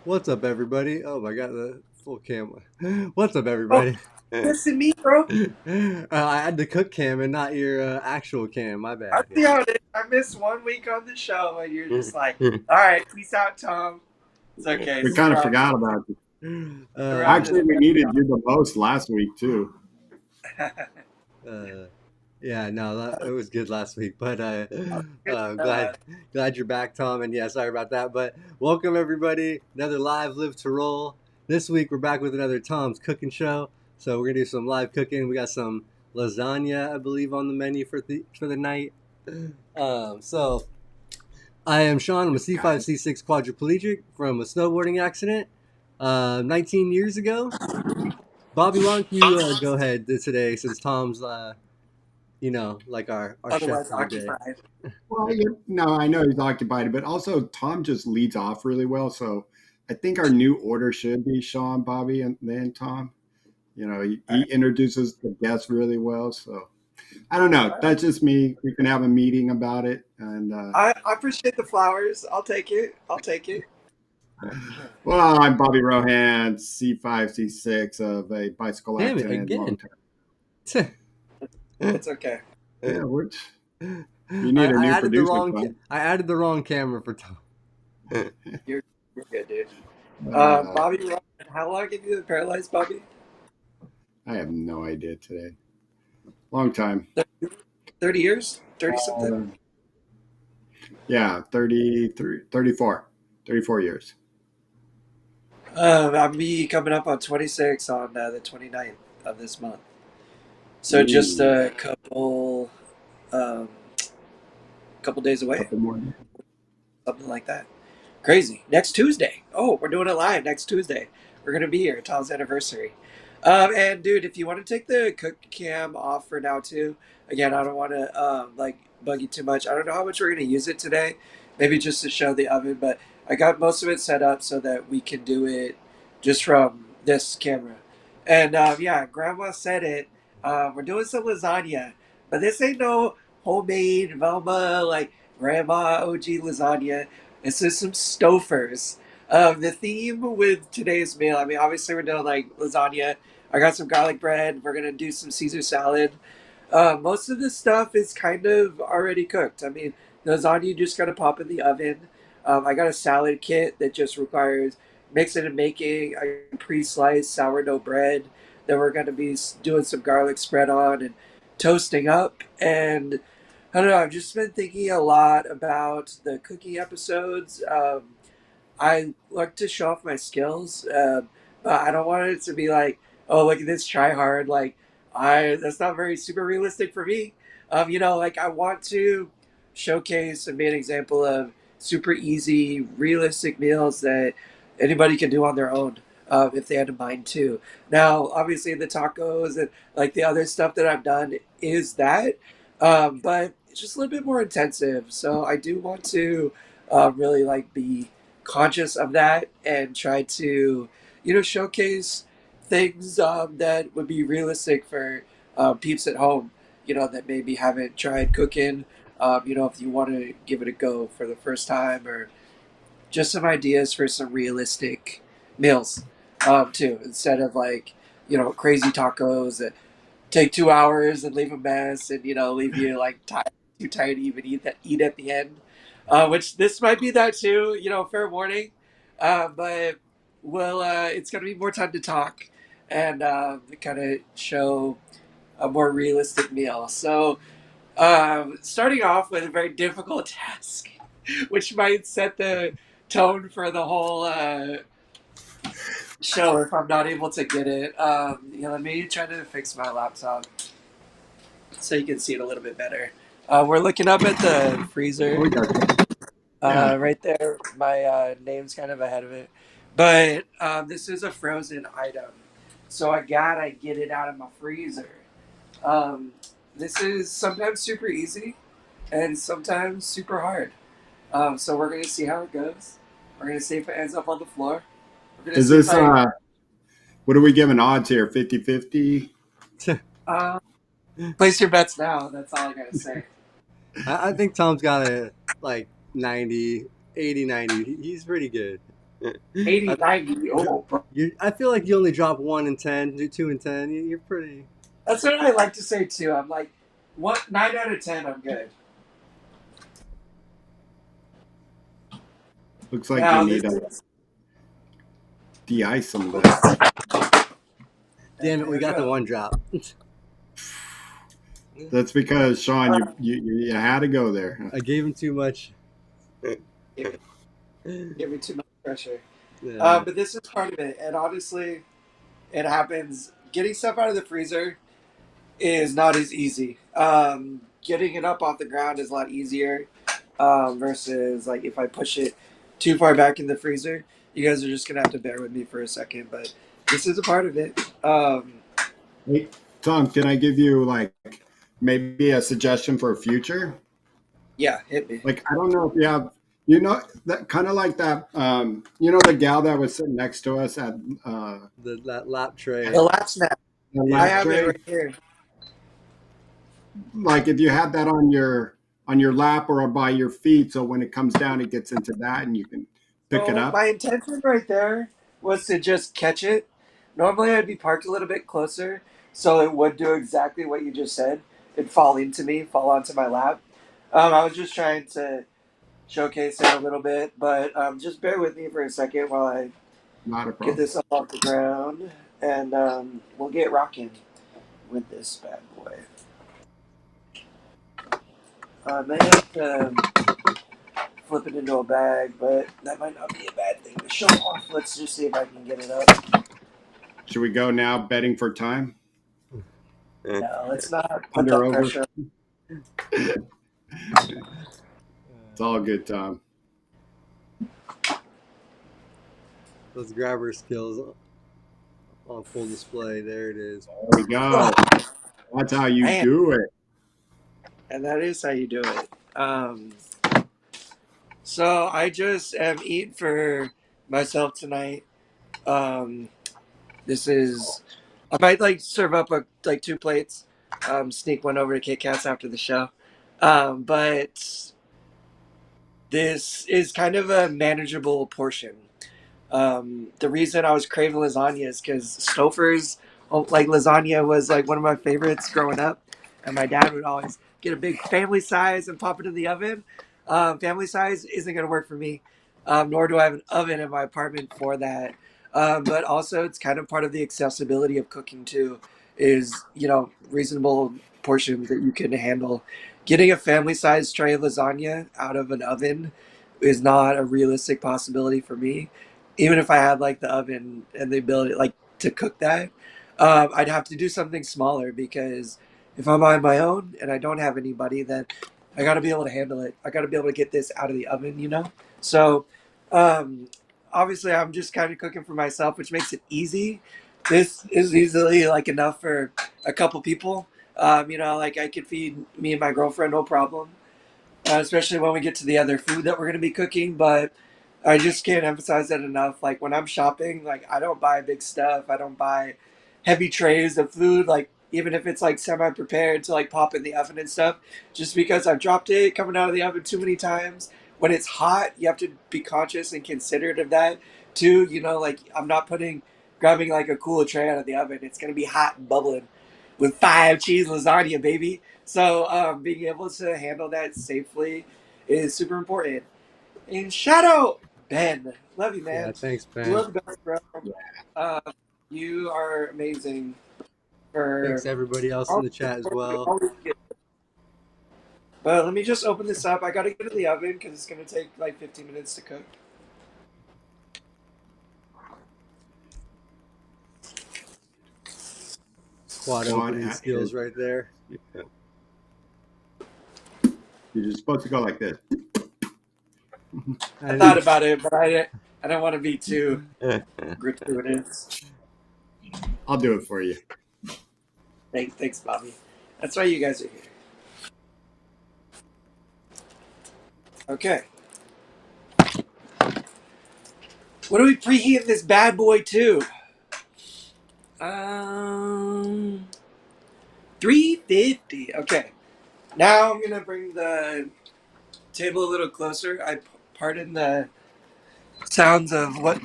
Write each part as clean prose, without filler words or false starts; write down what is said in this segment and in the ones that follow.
What's up, everybody? Oh, I got the full camera. What's up, Oh, everybody? listen me, bro. I had the cook cam and not your actual cam. My I bad. see how it is. I missed 1 week on the show, and you're just like, Yeah. all right, peace out, Tom. It's okay. We It's kind of around, forgot about you. around Yeah. Actually, this. we needed you the most last week too. Uh, yeah. No, it was good last week, but Good to know, man. glad you're back, Tom. And yeah, sorry about that. But welcome, everybody. Another live live to roll. This week we're back with another Tom's Cooking Show. So we're gonna do some live cooking. We got some lasagna, I believe, on the menu for the night. So I am Shawn. I'm a C5, C6 quadriplegic from a snowboarding accident 19 years ago. Bobby, why don't you go ahead today since Tom's, like our chef Otherwise for the day. occupied. Well, no, I know he's occupied, but also Tom just leads off really well. So I think our new order should be Sean, Bobby, and then Tom. He introduces the guests really well. So I don't know. That's just me. We can have a meeting about it. And I appreciate the flowers. I'll take it. I'll take it. well, I'm Bobby Rohan, C5, C6 of a bicycle Damn it, accident, long again. term. It's okay. Yeah, which I, you need a I new added the producer, wrong Tom. I added the wrong camera for Tom. You're, you're good, dude. Uh, Bobby, how long have you been paralyzed, Bobby? I have no idea today. Long time. 30 years? 30 something? Uh, yeah, 33, 34 years. I'll be coming up on 26 on the 29th of this month. So just Ooh, a um, couple days away. couple more. Something like that. Crazy. Next Tuesday. Oh, we're doing it live next Tuesday. We're gonna be here. Tom's anniversary. And dude, if you want to take the cook cam off for now too, again, I don't want to like bug you too much. I don't know how much we're gonna use it today. Maybe just to show the oven, but I got most of it set up so that we can do it just from this camera. And yeah, Grandma said it. We're doing some lasagna, but this ain't no homemade Velma like Grandma OG lasagna. This is some Stofers. The theme with today's meal, I mean, obviously we're doing like lasagna. I got some garlic bread. We're gonna do some Caesar salad. Most of this stuff is kind of already cooked. I mean, the lasagna you just gotta pop in the oven. I got a salad kit that just requires mixing and making. I pre-sliced sourdough bread that we're gonna be doing some garlic spread on and toasting up. And I don't know. I've just been thinking a lot about the cooking episodes. I like to show off my skills, but I don't want it to be like, oh, look at this try hard. Like, that's not very super realistic for me. Like I want to showcase and be an example of super easy, realistic meals that anybody can do on their own. If they had a mind to. Now, obviously, the tacos and like the other stuff that I've done is that, but it's just a little bit more intensive. So I do want to really like be conscious of that and try to, showcase things that would be realistic for peeps at home, that maybe haven't tried cooking. If you want to give it a go for the first time or just some ideas for some realistic meals, too, instead of like, crazy tacos that take 2 hours and leave a mess and, leave you like tired, too tired to even eat at the end. Which this might be that too, fair warning. But it's going to be more time to talk and kind of show a more realistic meal. So, starting off with a very difficult task, which might set the tone for the whole show if I'm not able to get it. Let me try to fix my laptop so you can see it a little bit better. We're looking up at the Oh, freezer we got you. Yeah. right there. My name's kind of ahead of it. But this is a frozen item. So I gotta get it out of my freezer. Um, this is sometimes super easy and sometimes super hard. So we're gonna see how it goes. We're gonna see if it ends up on the floor. We're gonna Is see if this I what are we giving odds here? 50-50? uh, place your bets now. That's all I gotta say. I think Tom's got a like 90, 80, 90. He's pretty good. 80, I, 90. Oh, bro. I feel like you only drop 1 in 10, 2 in 10. You're pretty. That's what I like to say too. I'm like, what 9 out of 10, I'm good. Looks like you Now this need to is de-ice some of this. Damn it, we there we got the go. one drop. That's because Shawn, Uh, you had to go there. I gave him too much. give me too much pressure. Yeah. But this is part of it, and honestly, it happens. Getting stuff out of the freezer is not as easy. Getting it up off the ground is a lot easier versus like if I push it too far back in the freezer. You guys are just gonna have to bear with me for a second, but this is a part of it. Hey, Tom, can I give you like maybe a suggestion for a future? Yeah, hit me. Like I don't know if you have, that kind of like that. The gal that was sitting next to us at That lap The tray. lap snap. the I Yeah. lap have it tray. right here. Like if you had that on your lap or by your feet, so when it comes down, it gets into that, and you can pick it So my up. intention right there was to just catch it. Normally I'd be parked a little bit closer, so it would do exactly what you just said. It'd fall into me, fall onto my lap. I was just trying to showcase it a little bit, but just bear with me for a second while I Not a get problem. this up off the ground, and we'll get rocking with this bad boy. I may have to flip it into a bag, but that might not be a bad thing to show off. Let's just see if I can get it up. Should we go now? Betting for time. No, let's not put Under that over. pressure. It's all good, Tom. Those grabber skills on full display. There it is. There we go. That's how you Man, do it. and that is how you do it. So I just am eating for myself tonight. Um, this is I might like serve up like 2 plates. Sneak one over to Kit Kats after the show. But this is kind of a manageable portion. The reason I was craving lasagna is because Stouffer's, like lasagna was like one of my favorites growing up, and my dad would always get a big family size and pop it in the oven. Family size isn't going to work for me, nor do I have an oven in my apartment for that. But also, it's kind of part of the accessibility of cooking too, is reasonable portions that you can handle. Getting a family size tray of lasagna out of an oven is not a realistic possibility for me even if I had like the oven and the ability like to cook that, I'd have to do something smaller because if I'm on my own and I don't have anybody, then I got to be able to handle it. I got to be able to get this out of the oven. So um, obviously, I'm just kind of cooking for myself, which makes it easy. This is easily like enough for a couple people. Like I could feed me and my girlfriend no problem, especially when we get to the other food that we're going to be cooking. But I just can't emphasize that enough. Like when I'm shopping, like I don't buy big stuff. I don't buy heavy trays of food. Like even if it's like semi prepared to like pop in the oven and stuff, just because I've dropped it coming out of the oven too many times. When it's hot, you have to be conscious and considerate of that too. Like I'm not grabbing like a cooler tray out of the oven. It's gonna be hot and bubbling with 5 cheese lasagna, baby. So being able to handle that safely is super important. And shout out Ben, love you, Yeah. man. Thanks, You Ben. are the best, bro. Uh, you are amazing Thanks for to everybody else in all the the chat as support you well. always give. But let me just open this up. I gotta get it in the oven because it's gonna take like 15 minutes to cook. Quad Quad opening action. skills right there. You're just supposed to go like this. I I thought didn't. about it, but I don't want to be too gratuitous. I'll do it for you. Thanks, Bobby. That's why you guys are here. Okay. What are we preheating this bad boy to? 350. Okay. Now I'm gonna bring the table a little closer. I pardon the sounds of what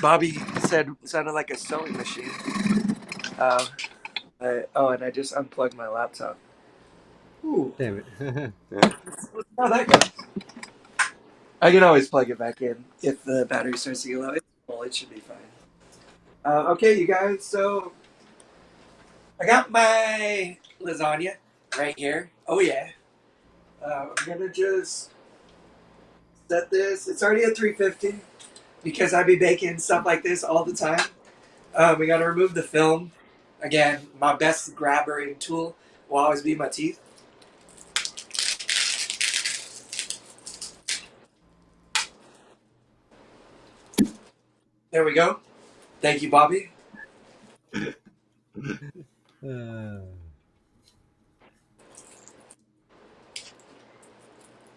Bobby said sounded like a sewing machine. Uh, and I just unplugged my laptop. Ooh, Damn it. let's see how that goes. I can always plug it back in if the battery starts to get low. It's full. It should be fine. Okay, you guys. So I got my lasagna right here. Oh yeah. I'm gonna just set this. It's already at 350 because I be baking stuff like this all the time. We gotta remove the film. Again, my best grabbering tool will always be my teeth. There we go. Thank you, Bobby. uh,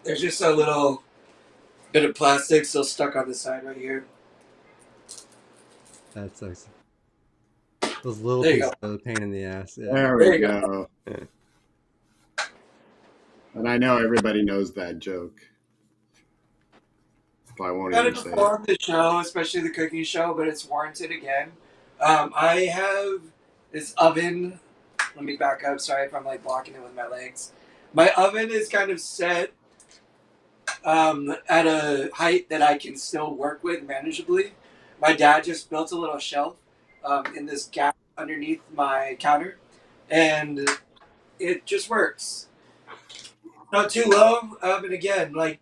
There's just a little bit of plastic still stuck on the side right here. that sucks. Those little There you go. pieces are the pain in the ass. Yeah. There There we you go. go. And I know everybody knows that joke, so I won't Gotta even say it. perform the show, especially the cooking show, but it's warranted again. I have this oven. Let me back up. Sorry if I'm like blocking it with my legs. My oven is kind of set at a height that I can still work with manageably. My dad just built a little shelf in this gap underneath my counter, and it just works. Not too low, and again, like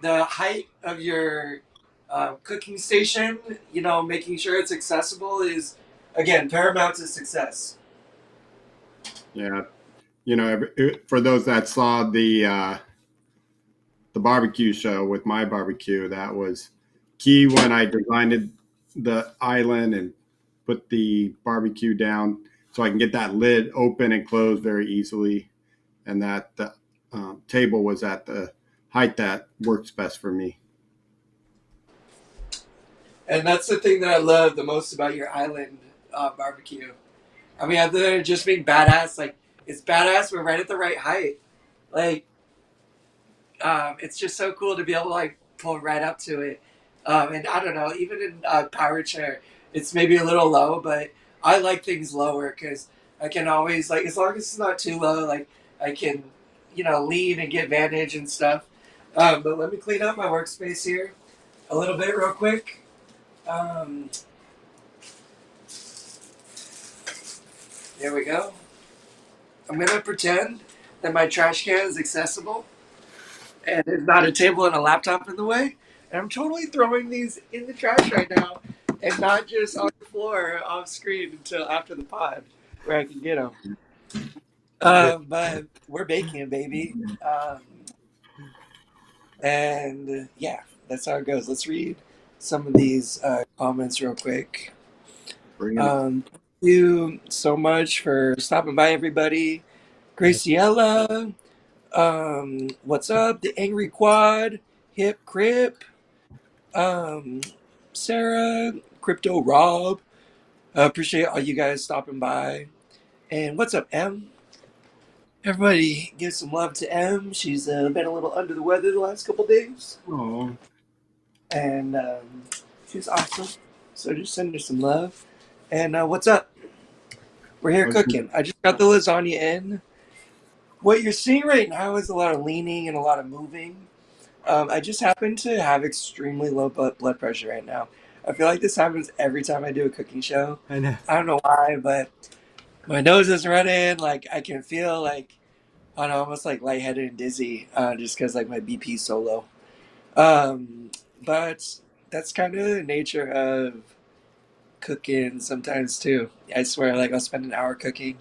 the height of your cooking station, making sure it's accessible is again paramount to success. Yeah, for those that saw the barbecue show with my barbecue, that was key when I designed the island and put the barbecue down so I can get that lid open and closed very easily, and that the table was at the height that works best for me. And that's the thing that I love the most about your island barbecue. I mean, other than just being badass, like it's badass. We're right at the right height. Like, it's just so cool to be able to like pull right up to it. And I don't know, even in power chair, it's maybe a little low, but I like things lower because I can always like as long as it's not too low, like I can, lean and get vantage and stuff. But let me clean up my workspace here a little bit real quick. Um, there we go. I'm gonna pretend that my trash can is accessible and there's not a table and a laptop in the way. And I'm totally throwing these in the trash right now and not just on the floor off screen until after the pod where I can get them. But we're baking, baby. And yeah, that's how it goes. Let's read some of these comments real quick. Bring it on. Thank you so much for stopping by, everybody. Graciela, what's up? The Angry Quad, Hip Crip, um, Sarah, Crypto Rob. Appreciate all you guys stopping by. And what's up, M? Everybody give some love to M. She's been a little under the weather the last couple days. Oh, And she's awesome. So just send her some love. And what's up? We're here cooking. I just got the lasagna in. What you're seeing right now is a lot of leaning and a lot of moving. I just happen to have extremely low blood pressure right now. I feel like this happens every time I do a cooking show. I know. I don't know why, but my nose is running. Like I can feel like I don't know, almost like lightheaded and dizzy, just because like my BP's so low. But that's kind of the nature of cooking sometimes too. I swear, like I'll spend an hour cooking,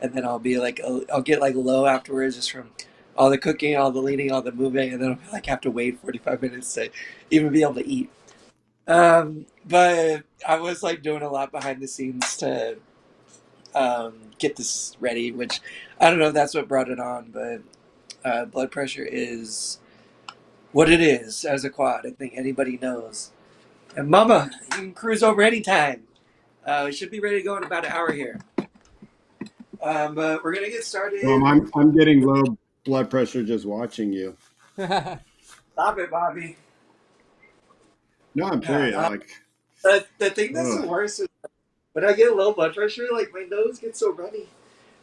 and then I'll be like, I'll get like low afterwards just from all the cooking, all the leaning, all the moving, and then I'll be like have to wait 45 minutes to even be able to eat. But I was like doing a lot behind the scenes to get this ready, which I don't know if that's what brought it on, but blood pressure is what it is as a quad. I think anybody knows. And Mama, you can cruise over anytime. We should be ready to go in about an hour here. But we're gonna get started. I'm getting low blood pressure just watching you. Stop it, Bobby. No, I'm Yeah. serious. Like, The thing that's the ugh. worst is when I get low blood pressure, like my nose gets so runny.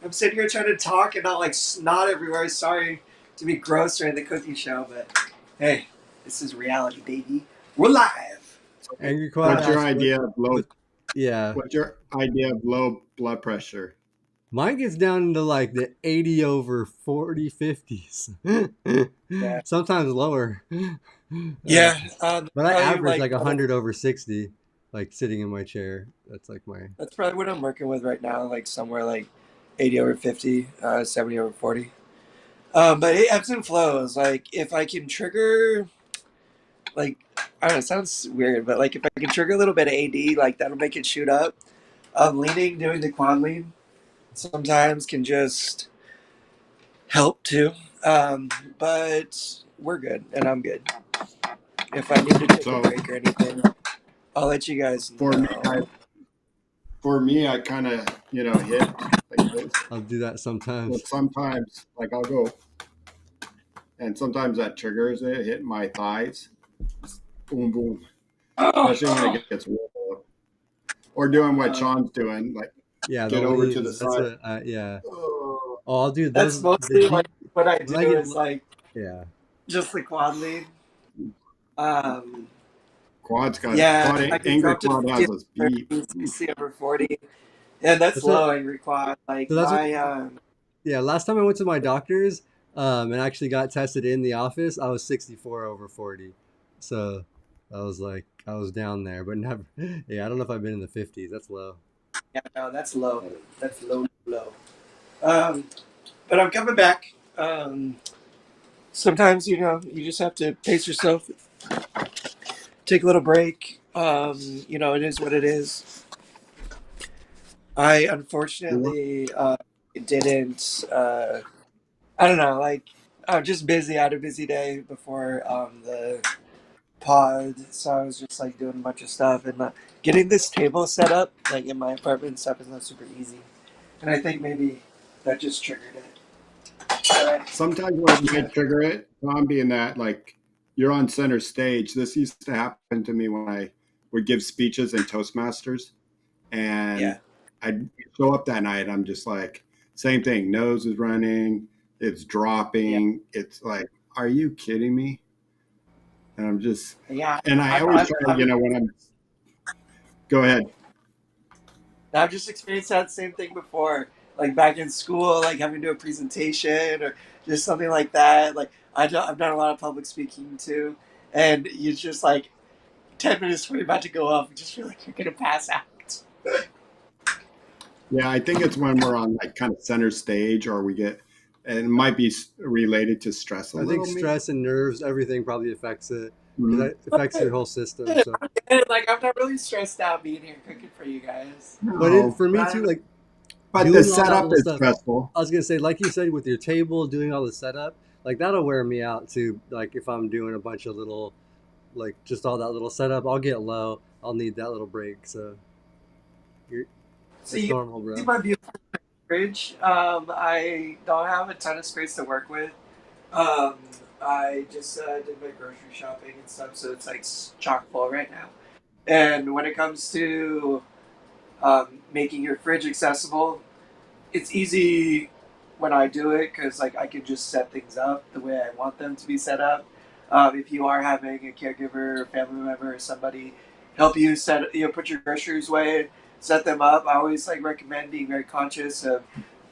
I'm sitting here trying to talk and not like snot everywhere. Sorry to be gross during the cooking show, but hey, this is reality, baby. We're live. So Angry Quad what's your asked idea of low? what yeah. What's your idea of low blood pressure? Mine gets down into like the 80 over 40 50s. Yeah. Sometimes lower. Uh, Yeah. but I Probably average like like 100 over 60, like sitting in my chair. That's like my. that's probably what I'm working with right now, like somewhere like 80 over 50, 70 over 40. But it ebbs and flows. Like if I can trigger, like I don't know, it sounds weird, but like if I can trigger a little bit of AD, like that'll make it shoot up. Leaning, doing the quad lean, sometimes can just help too. Um, but we're good, and I'm good. If I need to take a So break or anything, I'll let you guys for me, I know. kind of hit like this, I'll do that sometimes. but sometimes like I'll go, and sometimes that triggers it, hit my thighs, boom boom, especially when it gets real, or doing what Sean's doing, like Yeah, the get over to the leans. That's side. what. Yeah. Oh, Oh, I'll do That's those. The mostly like deep what I when I do get. is like Yeah. just the quad lean. Um, quad's got it. yeah, I can Angry drop to quad 50 has us over beat. 30, 60 over 40. And that's That's what. low angry quad. Like So that's what. my Yeah. Last time I went to my doctor's, and actually got tested in the office, I was 64 over 40. So I was like, I was down there, but never. Yeah, I don't know if I've been in the 50s. That's low. yeah, no, that's low. That's low. Um, but I'm coming back. Sometimes you just have to pace yourself, take a little break. It is what it is. I unfortunately didn't. I don't know. Like I'm just busy. I had a busy day before the pod, so I was just like doing a bunch of stuff and getting this table set up like in my apartment and stuff is not super easy. And I think maybe that just triggered it. But, Sometimes what yeah, might trigger it, Tom, being that like you're on center stage. This used to happen to me when I would give speeches in Toastmasters, yeah, and I'd show up that night. I'm just like, same thing. Nose is running. It's yeah, dropping. It's like, are you kidding me? And I'm just, yeah. and I I've, always I've, try, I've, when I'm, go ahead. I've just experienced that same thing before, like back in school, like having to do a presentation or just something like that. Like I've done a lot of public speaking too, and you just like 10 minutes before you're about to go up, you just feel like you're gonna pass out. Yeah, I think it's when we're on like kind of center stage, or we get, and it might be related to stress a I think little, maybe. stress and nerves, everything probably affects it because Mhm. that affects your whole system. So, And like I'm not really stressed out being here cooking for you guys. but it No, for me too, But like but the doing all that setup little is stuff. stressful. I was gonna say, like you said, with your table, doing all the setup, like that'll wear me out too. Like if I'm doing a bunch of little, like just all that little setup, I'll get low. I'll need that little break. So you're, so that's you normal, see bro. my beautiful fridge. I don't have a ton of space to work with. Um, I just did my grocery shopping and stuff, so it's like chock full right now. And when it comes to making your fridge accessible, it's easy when I do it because like I can just set things up the way I want them to be set up. If you are having a caregiver, or family member, or somebody help you put your groceries away, set them up. I always like recommend being very conscious of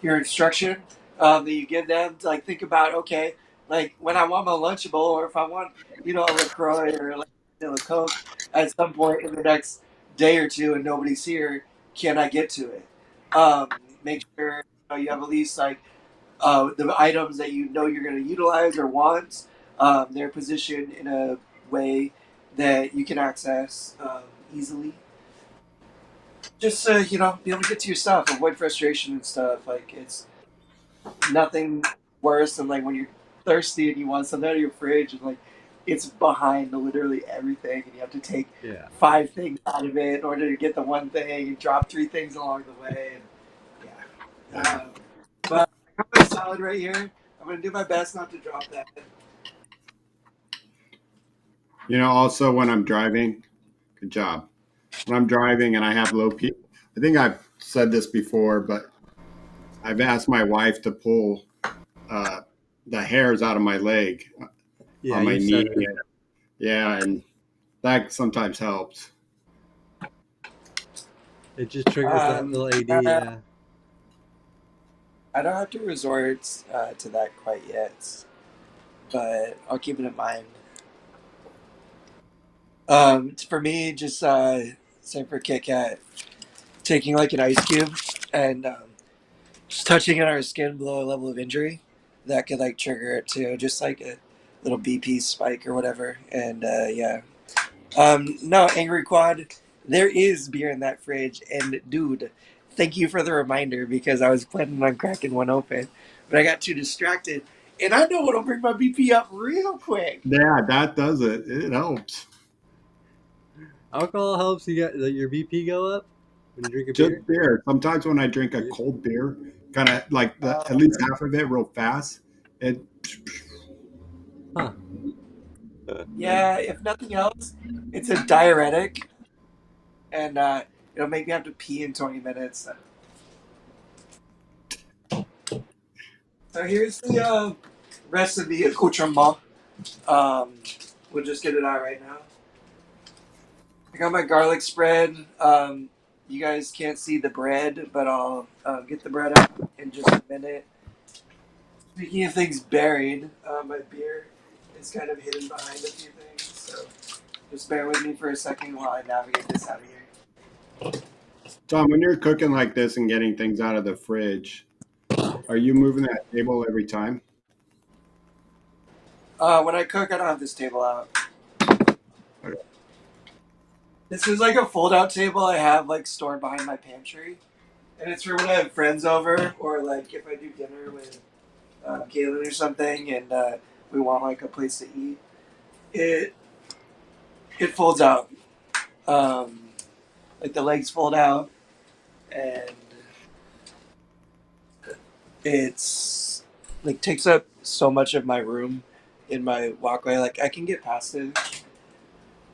your instruction that you give them to like think about. Okay, like when I want my Lunchable, or if I want a Lacroix or like a Coke at some point in the next day or two, and nobody's here, can I get to it? Um, Make sure you have at least like the items that you know you're going to utilize or want. They're positioned in a way that you can access easily. Just be able to get to your stuff, avoid frustration and stuff. Like it's nothing worse than like when you're thirsty and you want something out of your fridge and like it's behind literally everything and you have to take Yeah. 5 things out of it in order to get the one thing and drop 3 things along the way. And, yeah. Yeah. But I got my salad right here. I'm gonna do my best not to drop that. Also when I'm driving, good job. When I'm driving and I have low P, I think I've said this before, but I've asked my wife to pull uh, the hairs out of my leg Yeah, on my you've knee. said that. Yeah, and that sometimes helps. It just triggers that little AD. Yeah, Yeah. I don't have to resort to that quite yet, but I'll keep it in mind. For me, just same for Kit Kat, taking like an ice cube and just touching it on our skin below a level of injury that could like trigger it to just like a little BP spike or whatever. And yeah, no, Angry Quad, there is beer in that fridge. And dude, thank you for the reminder because I was planning on cracking one open, but I got too distracted. And I know what'll bring my BP up real quick. Yeah, that does it. It helps. Alcohol helps you get your BP go up when you drink a beer. Just beer. Sometimes when I drink a cold beer, kind of like at least half of it real fast, it Huh. Yeah, if nothing else, it's a diuretic, and it'll make me have to pee in 20 minutes. So here's the rest of the accoutrement. Um, we'll just get it out right now. I got my garlic spread. You guys can't see the bread, but I'll get the bread out in just a minute. Speaking of things buried, my beer is kind of hidden behind a few things, so just bear with me for a second while I navigate this out of here. Tom, when you're cooking like this and getting things out of the fridge, are you moving that table every time? When I cook, I don't have this table out. Okay. This is like a fold-out table I have like stored behind my pantry, and it's for when I have friends over or like if I do dinner with Kaylin or something, and we want like a place to eat. It it folds out, um, like the legs fold out, and it's like takes up so much of my room in my walkway. Like I can get past it,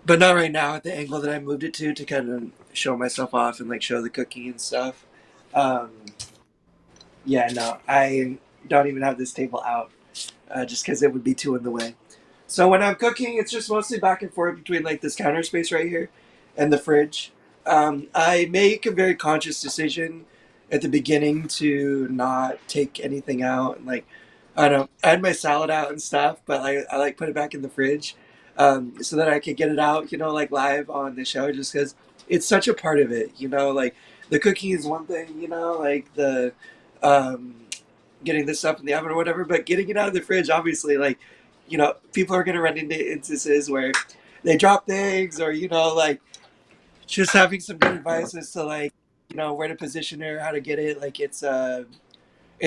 but not right now at the angle that I moved it to kind of show myself off and like show the cooking and stuff. Um, yeah, no, I don't even have this table out just because it would be too in the way. So when I'm cooking, it's just mostly back and forth between like this counter space right here and the fridge. I make a very conscious decision at the beginning to not take anything out. And like, I don't know, I had my salad out and stuff, but I like put it back in the fridge so that I could get it out, like live on the show, just because it's such a part of it. Like the cooking is one thing, like the um, getting this stuff in the oven or whatever, but getting it out of the fridge, obviously, like, people are going to run into instances where they drop things or, like just having some good advice as to like, where to position it or how to get it. Like it's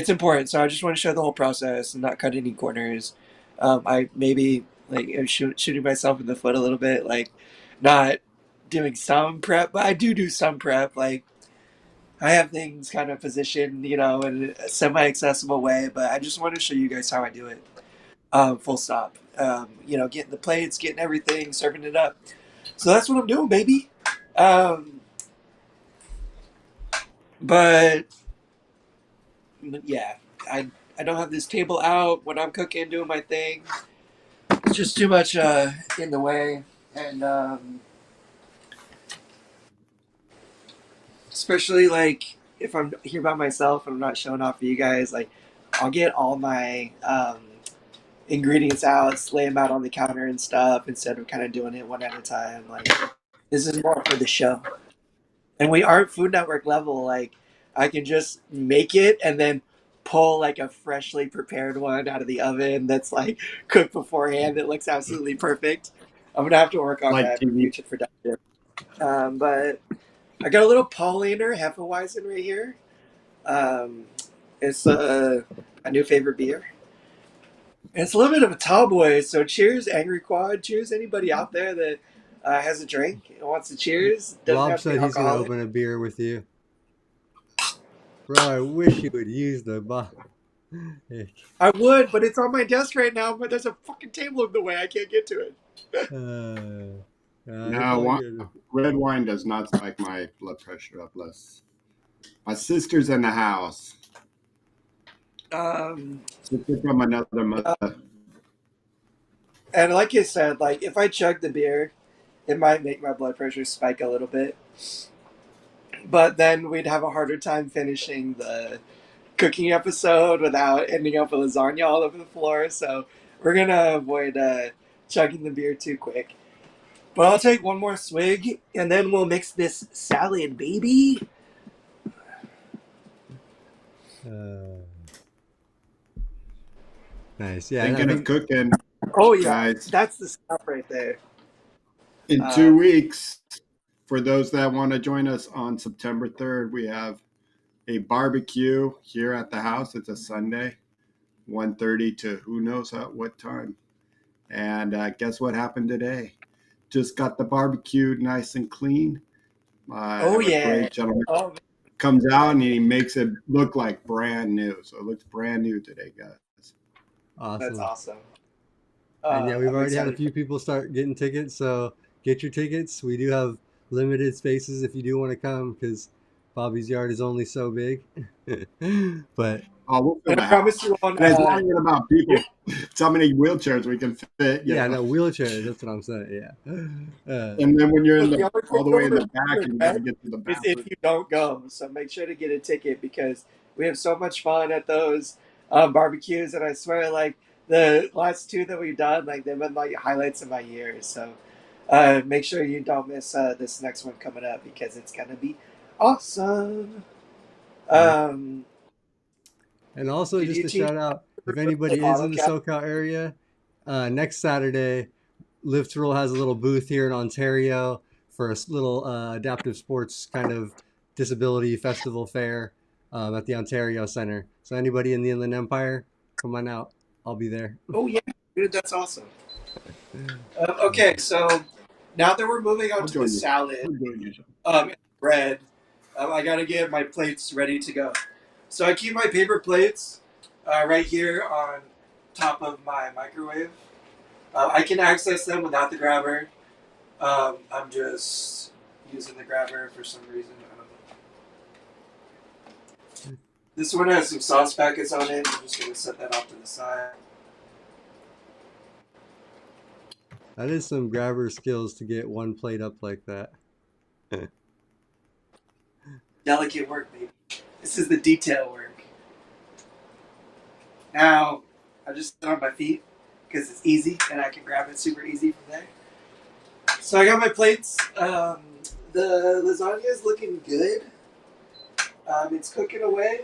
important. So I just want to show the whole process and not cut any corners. I maybe like am shooting myself in the foot a little bit, like not doing some prep, but I do some prep. Like I have things kind of positioned, in a semi-accessible way, but I just want to show you guys how I do it. Full stop. Getting the plates, getting everything, serving it up. So that's what I'm doing, baby. Um, but yeah, I don't have this table out when I'm cooking, doing my thing. It's just too much in the way, and especially like if I'm here by myself and I'm not showing off for you guys, like I'll get all my ingredients out, lay them out on the counter and stuff instead of kind of doing it one at a time. Like this is more for the show, and we aren't Food Network level. Like I can just make it and then pull like a freshly prepared one out of the oven that's like cooked beforehand that looks absolutely perfect. I'm gonna have to work on Like that for TV. future production. But I got a little Paulaner Hefeweizen right here. Um, it's a new favorite beer. And it's a little bit of a tall boy, so cheers, Angry Quad. Cheers, anybody out there that has a drink and wants to cheers. Doesn't Rob have to be said he's gonna alcoholic. open a beer with you, bro. I wish you would use the bottle. I would, but it's on my desk right now, but there's a fucking table in the way. I can't get to it. It's all No, good. red wine does not spike my blood pressure up. Less. My sister's in the house. Um, Sister from another uh, mother. and like you said, like if I chug the beer, it might make my blood pressure spike a little bit, but then we'd have a harder time finishing the cooking episode without ending up with lasagna all over the floor. So we're gonna avoid chugging the beer too quick. But I'll take one more swig, and then we'll mix this salad, baby. Uh, nice. Yeah, I Thinking of think. cooking, Oh yeah, guys. that's the stuff right there. In Uh, 2 weeks, for those that want to join us on September 3rd, we have a barbecue here at the house. It's a Sunday, 1:30 to who knows at what time. And guess what happened today? Just got the barbecue nice and clean. I oh have a yeah. great gentleman Oh, comes out and he makes it look like brand new. So it looks brand new today, guys. that's Awesome. awesome. And yeah, we've I'm already had a excited for. few people start getting tickets, so get your tickets. We do have limited spaces if you do want to come because Bobby's yard is only so big. But Oh, we'll fill And I the house. promise you won't. And it's not even about people. It's how many wheelchairs we can fit, yeah, no wheelchairs. That's what I'm saying. Yeah. And then when you're in Look, the the only all thing the you'll way in the back and you got to regret get to the is if bathroom. you don't go. So make sure to get a ticket because we have so much fun at those barbecues, and I swear, like the last two that we've done, like they've been like highlights of my year. So make sure you don't miss this next one coming up because it's gonna be awesome. Yeah. Um, And also, did just you a teach shout out if the anybody is bottle in the cap? SoCal area, next Saturday, Live to Roll has a little booth here in Ontario for a little adaptive sports kind of disability festival fair at the Ontario Center. So, anybody in the Inland Empire, come on out. I'll be there. Oh yeah, dude, that's awesome. Okay, so now that we're moving on I'll to the join you. salad I'll join you. and bread, I gotta get my plates ready to go. So I keep my paper plates right here on top of my microwave. I can access them without the grabber. I'm just using the grabber for some reason. I don't know. This one has some sauce packets on it. I'm just gonna set that off to the side. That is some grabber skills to get one plate up like that. Delicate work, baby. This is the detail work. Now, I just sit on my feet because it's easy and I can grab it super easy from there. So I got my plates. The lasagna is looking good. It's cooking away.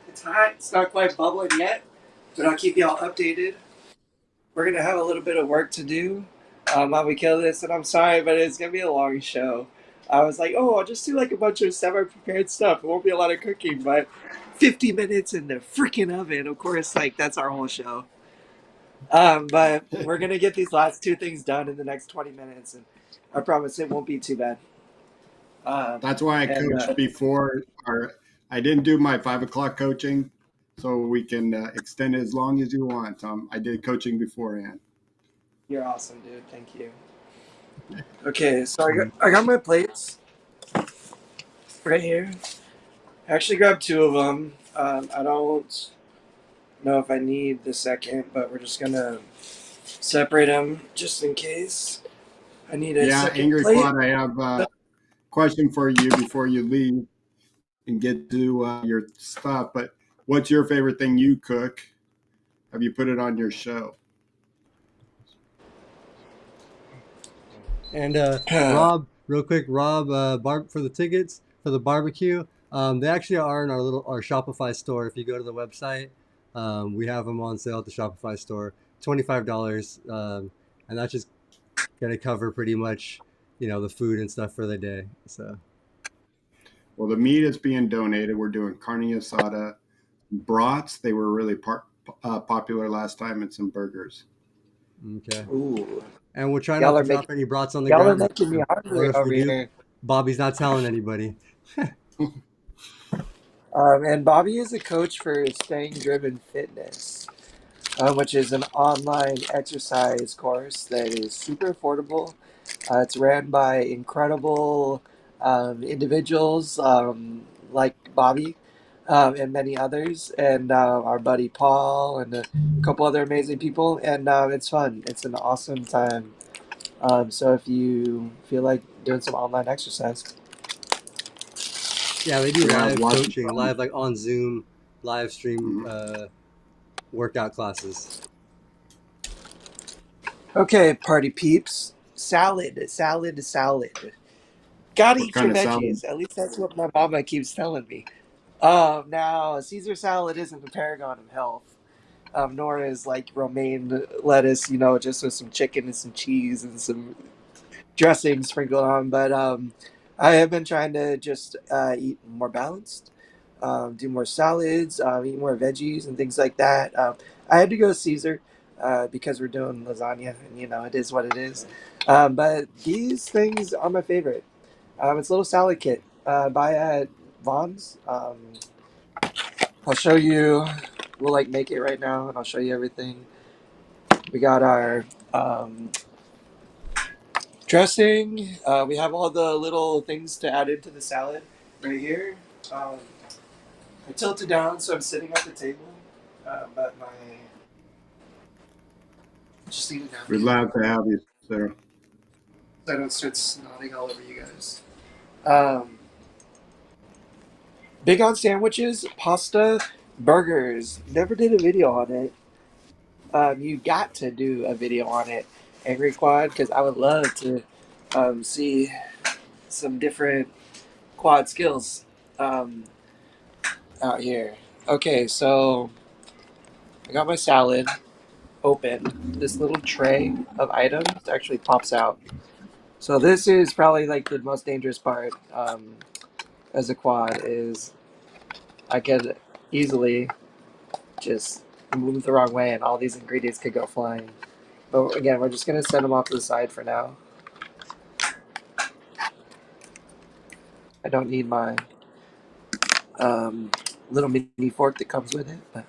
It's hot. It's not quite bubbling yet, but I'll keep y'all updated. We're gonna have a little bit of work to do while we kill this, and I'm sorry, but it's gonna be a long show. I was like, oh, I'll just do like a bunch of semi-prepared stuff. It won't be a lot of cooking, but 50 minutes in the freaking oven. Of course, like that's our whole show. But we're gonna get these last two things done in the next 20 minutes, and I promise it won't be too bad. That's why I And coached before. Or I didn't do my 5 o'clock coaching, so we can extend it as long as you want, Tom. I did coaching beforehand. You're awesome, dude. Thank you. Okay, so I got my plates right here. I actually grabbed two of them. I don't know if I need the second, but we're just gonna separate them just in case I need a Yeah, second Angry plate. Claude, I have a question for you before you leave and get to your stuff. But what's your favorite thing you cook? Have you put it on your show? And Rob, real quick, Rob, for the tickets for the barbecue, they actually are in our Shopify store. If you go to the website, we have them on sale at the Shopify store, $25, and that's just gonna cover pretty much, the food and stuff for the day. So Well, the meat is being donated. We're doing carne asada, brats. They were really popular last time, and some burgers. okay, Ooh, and we'll try y'all not are to drop making any brats on the y'all are ground, making me or hungry if we over do, here. Bobby's not telling anybody. And Bobby is a coach for Staying Driven Fitness. which is an online exercise course that is super affordable. It's ran by incredible individuals like Bobby and many others, and our buddy Paul, and a couple other amazing people. And it's fun. It's an awesome time. So if you feel like doing some online exercise, Yeah, they do Yeah, live lots of coaching, fun. live like on Zoom, live stream Mhm. workout classes. okay, party peeps, salad, salad, salad. Gotta What eat your kind of salad? veggies. At least that's what my mama keeps telling me. Now Caesar salad isn't a paragon of health, nor is like romaine lettuce. Just with some chicken and some cheese and some dressing sprinkled on. But I have been trying to just eat more balanced, do more salads, eat more veggies and things like that. I had to go Caesar because we're doing lasagna, and it is what it is. But these things are my favorite. It's a little salad kit. Buy at Vaughn's. I'll show you. We'll like make it right now, and I'll show you everything. We got our dressing. We have all the little things to add into the salad right here. Um, I tilt it down so I'm sitting at the table, but my just need a We're napkin glad to have you, Sarah. so I don't start snotting all over you guys. Um, Big on sandwiches, pasta, burgers. Never did a video on it. You got to do a video on it, Angry Quad, because I would love to see some different quad skills um, out here. Okay, so I got my salad open. This little tray of items actually pops out. So this is probably like the most dangerous part as a quad is I could easily just move the wrong way and all these ingredients could go flying. But again, we're just gonna set them off to the side for now. I don't need my um, little mini fork that comes with it, but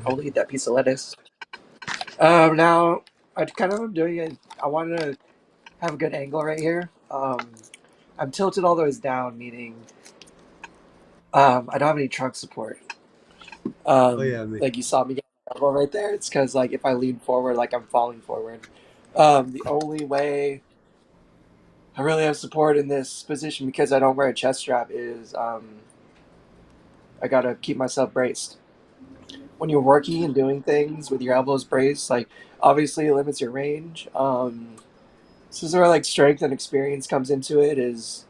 I'll eat that piece of lettuce. Now, I kind of am doing it. I wanted to have a good angle right here. I'm tilted all the way down, meaning I don't have any trunk support. Oh yeah, me. Like you saw me get my elbow right there. It's because like if I lean forward, like I'm falling forward. The only way I really have support in this position because I don't wear a chest strap is I gotta keep myself braced. When you're working and doing things with your elbows braced, like obviously it limits your range. This is where like strength and experience comes into it. Is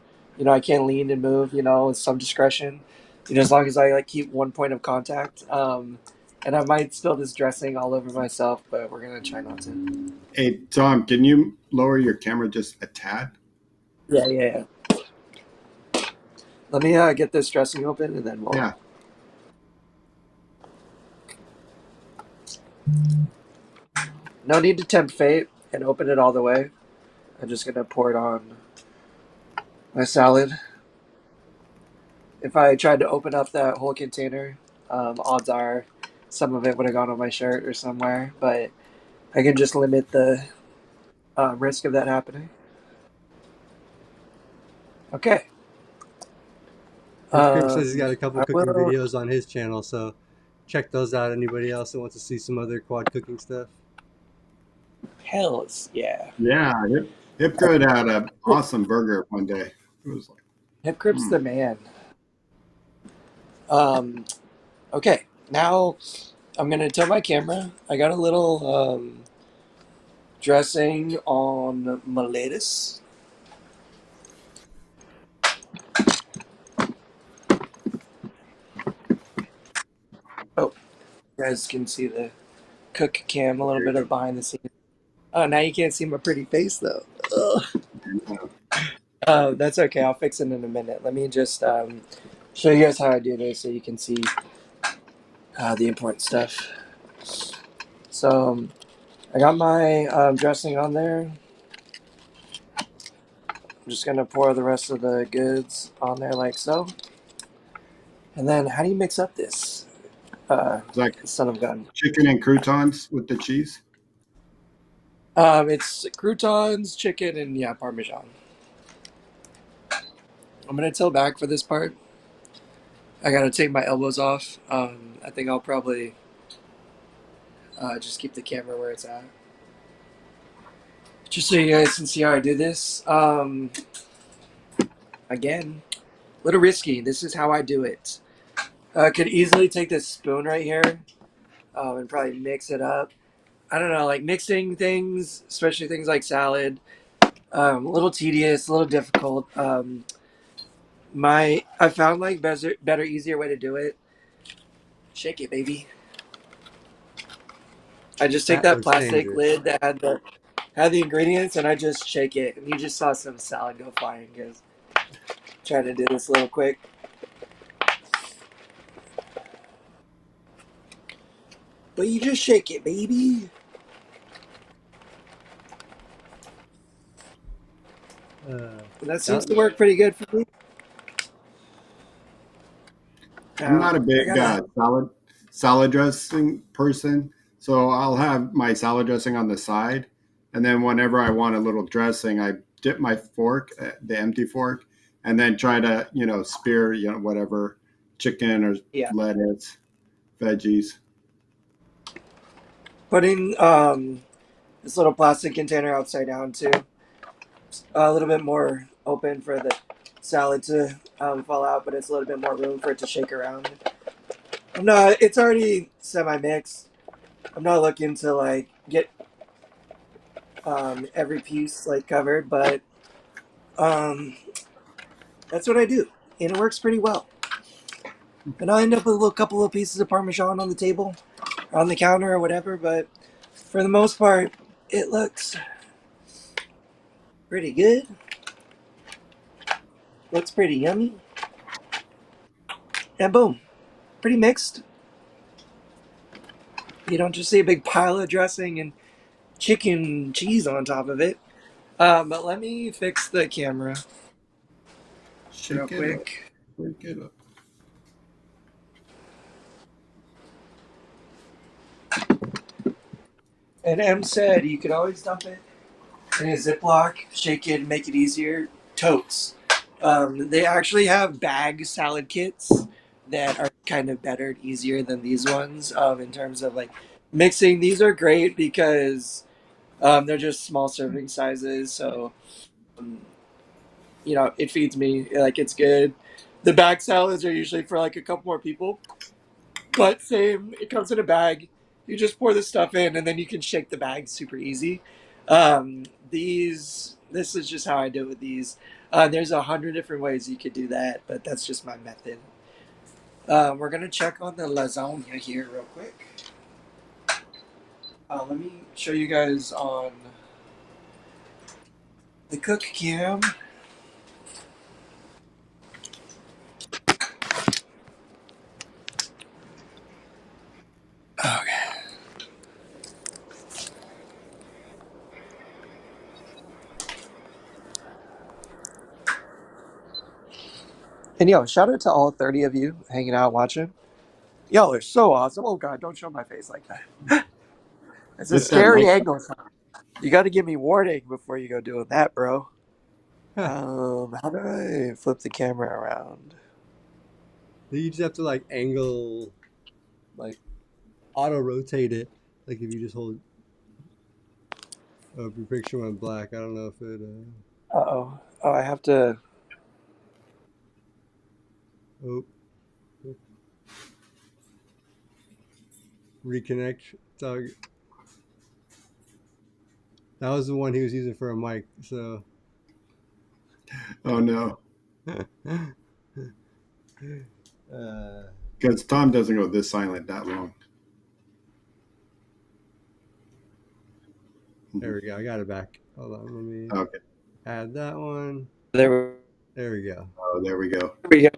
I can't lean and move. With some discretion. As long as I like keep one point of contact. And I might spill this dressing all over myself, but we're gonna try not to. Hey, Tom, can you lower your camera just a tad? Yeah, yeah, yeah. Let me get this dressing open, and then we'll. Yeah. No need to tempt fate and open it all the way. I'm just gonna pour it on my salad. If I tried to open up that whole container, odds are some of it would have gone on my shirt or somewhere. But I can just limit the risk of that happening. Okay. Chris Krim says he's got a couple I cooking will. videos on his channel, so check those out. Anybody else that wants to see some other quad cooking stuff? Hells yeah. Yeah. Hip Good had an awesome burger one day. It was like, Hip Grip's hmm. the man. Um, okay. Now I'm gonna tilt my camera. I got a little dressing on my lettuce. Oh, you guys can see the cook cam a little bit of behind the scenes. Oh, now you can't see my pretty face though. Ugh. That's okay. I'll fix it in a minute. Let me just show you guys how I do this so you can see the important stuff. So I got my dressing on there. I'm just gonna pour the rest of the goods on there like so. And then how do you mix up this? It's like son of a gun. chicken and croutons with the cheese. It's croutons, chicken, and yeah, Parmesan. I'm gonna tilt back for this part. I gotta take my elbows off. I think I'll probably just keep the camera where it's at, just so you guys can see how I do this. Again, a little risky. This is how I do it. I could easily take this spoon right here and probably mix it up. I don't know, like mixing things, especially things like salad, a little tedious, a little difficult. I found like better, easier way to do it. Shake it, baby. I just take That that looks plastic dangerous. lid that had the ingredients, and I just shake it. And you just saw some salad go flying, guys. Trying to do this a little quick. But you just shake it, baby. Uh, And that seems that, to work pretty good for me. I'm not Now, a I big gotta. salad dressing person, so I'll have my salad dressing on the side, and then whenever I want a little dressing, I dip my fork, the empty fork, and then try to spear whatever chicken or Yeah. lettuce, veggies. Putting this little plastic container upside down, too. A little bit more open for the salad to fall out, but it's a little bit more room for it to shake around. No, it's already semi-mixed. I'm not looking to like get every piece like covered, but um, that's what I do, and it works pretty well. And I end up with a little couple of pieces of Parmesan on the table, on the counter, or whatever. But for the most part, it looks pretty good. Looks pretty yummy, and boom, pretty mixed. You don't just see a big pile of dressing and chicken cheese on top of it. But let me fix the camera real Shake it up, quick. break it up. And M said you could always dump it in a Ziploc, shake it, and make it easier. Totes. They actually have bag salad kits that are kind of better and easier than these ones in terms of like mixing. These are great because they're just small serving sizes. So, um, it feeds me. Like, it's good. The bag salads are usually for like a couple more people. But same, it comes in a bag. You just pour the stuff in, and then you can shake the bag super easy. This is just how I do it with these. There's 100 different ways you could do that, but that's just my method. We're gonna check on the lasagna here real quick. Let me show you guys on the cook cam. Okay. And yo, shout out to all 30 of you hanging out watching. Y'all are so awesome. Oh god, don't show my face like that. It's a Hit that scary like. angle. You got to give me warning before you go doing that, bro. huh. How do I flip the camera around? You just have to like angle, like auto rotate it. Like if you just hold. Oh, if your picture went black, I don't know if it. Uh-oh. Oh, I have to. Oh, reconnect. So that was the one he was using for a mic. So. Oh no, uh, because Tom doesn't go this silent that long. there we go. I got it back. Hold on. Let me Okay. add that one. There There we go. Oh, there we go. we go.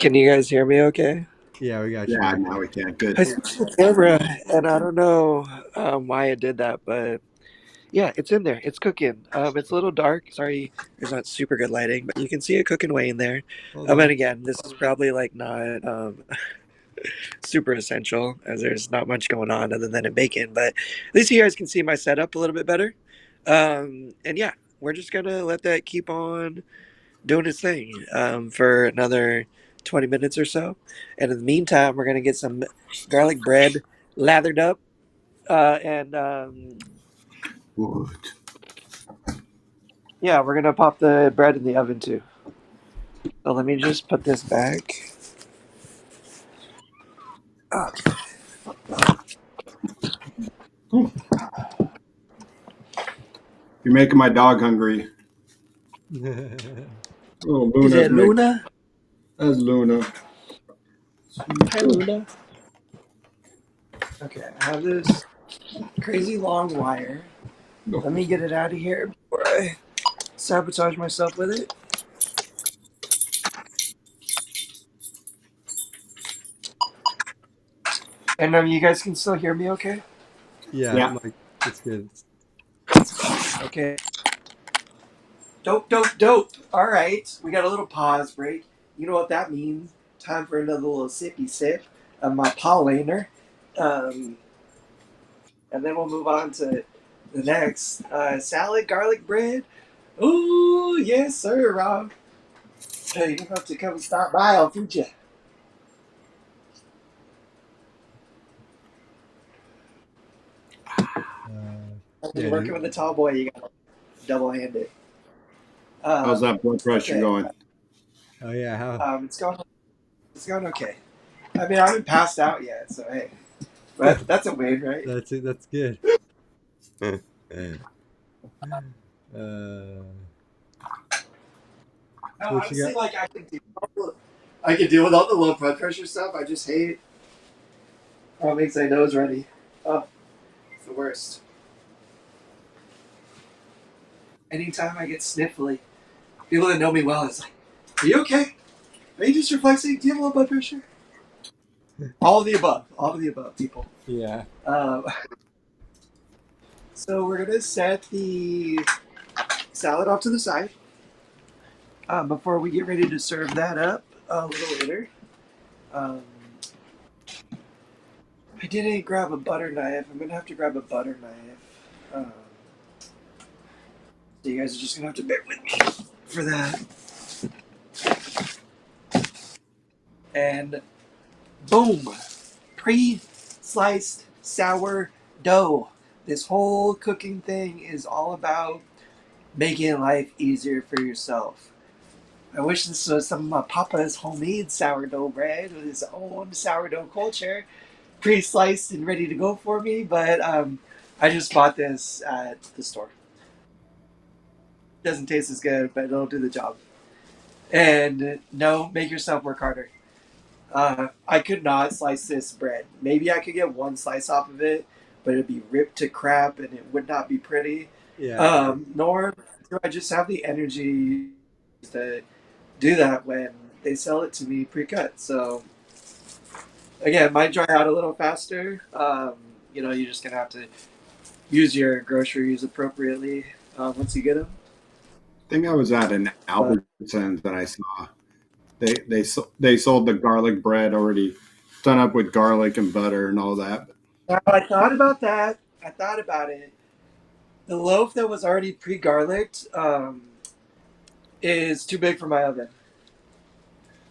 Can you guys hear me okay? Yeah, we got you Yeah, back now there. we can. Good. I switched the camera, and I don't know why I did that, but yeah, it's in there. It's cooking. It's a little dark. Sorry, there's not super good lighting, but you can see it cooking way in there. Hold And on. again, this is probably like not super essential as there's not much going on other than in bacon. But at least you guys can see my setup a little bit better. And yeah, we're just gonna let that keep on doing its thing for another 20 minutes or so. And in the meantime, we're gonna get some garlic bread lathered up, and Good. yeah, we're gonna pop the bread in the oven too. So let me just put this back. Okay. Ooh, you're making my dog hungry. Oh, Is Luna's it making. Luna? That's Luna. Hi, Luna. Okay, I have this crazy long wire. Let me get it out of here before I sabotage myself with it. And you guys can still hear me okay? Yeah, Yeah. Mike, it's good. Okay. Dope, dope, dope. All right, we got a little pause break. You know what that means? Time for another little sippy sip of my pollinator. Um, and then we'll move on to the next salad, garlic bread. Ooh, yes, sir, Rob. Hey, you don't have to come and stop by. I'll feed you. Uh, When yeah, you're working dude. with a tall boy, you got to double hand it. How's Um, that blood pressure okay. going? Oh yeah, how? It's going. It's going okay. I mean, I haven't passed out yet, so hey, but that's a win, right? That's it. That's good. No, So what you honestly, got? like I can deal with all the low blood pressure stuff. I just hate how it makes my nose runny. Oh, it's the worst. Anytime I get sniffly, people that know me well, it's like, "Are you okay? Are you just reflexing? Do you have low blood pressure?" All of the above. All of the above, people. Yeah. Um, so we're gonna set the salad off to the side before we get ready to serve that up a little later. Um, I didn't grab a butter knife. I'm gonna have to grab a butter knife. So you guys are just gonna have to bear with me for that. And boom, pre-sliced sour dough. This whole cooking thing is all about making life easier for yourself. I wish this was some of my papa's homemade sourdough bread with his own sourdough culture, pre-sliced and ready to go for me. But I just bought this at the store. Doesn't taste as good, but it'll do the job. And no, make yourself work harder. I could not slice this bread. Maybe I could get one slice off of it, but it'd be ripped to crap and it would not be pretty. Yeah. Nor do I just have the energy to do that when they sell it to me pre-cut. So again, it might dry out a little faster. You're just gonna have to use your groceries appropriately once you get them. I think I was at an But Albertsons and I saw they sold the garlic bread already done up with garlic and butter and all that. now I thought about that. I thought about it. The loaf that was already pre-garlicked is too big for my oven.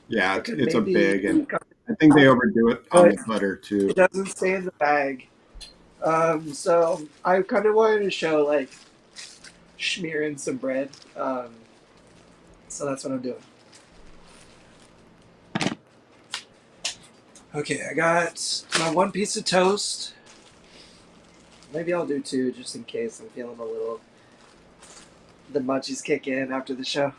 Yeah, I could it's a maybe, big, and I think they overdo it on but the butter too. it doesn't stay in the bag. So I kind of wanted to show like smearing some bread. So that's what I'm doing. Okay, I got my one piece of toast. Maybe I'll do two just in case I'm feeling a little. The munchies kick in after the show.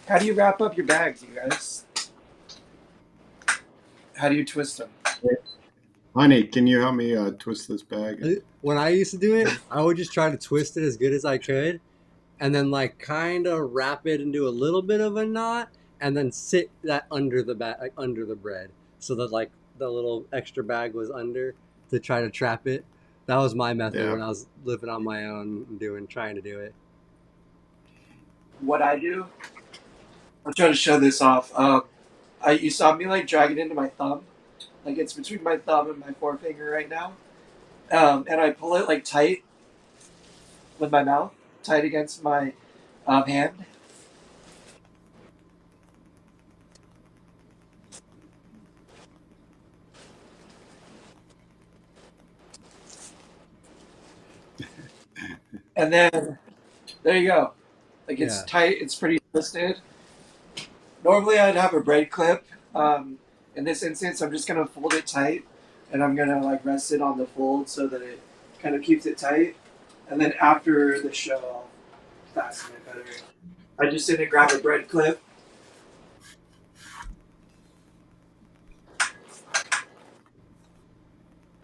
How do you wrap up your bags, you guys? How do you twist them? Honey, can you help me twist this bag? When I used to do it, I would just try to twist it as good as I could, and then like kind of wrap it into a little bit of a knot, and then sit that under the bag, like under the bread, so that like the little extra bag was under to try to trap it. That was my method Yeah. when I was living on my own, trying to do it. What I do I'm trying to show this off. You saw me like drag it into my thumb, like it's between my thumb and my forefinger right now. And I pull it like tight with my mouth, tight against my hand. And then there you go. Like it's Yeah. tight, it's pretty twisted. Normally I'd have a bread clip. Um, in this instance, I'm just gonna fold it tight, and I'm gonna like rest it on the fold so that it kind of keeps it tight. And then after the show, I'll fasten it better. I just didn't grab a bread clip.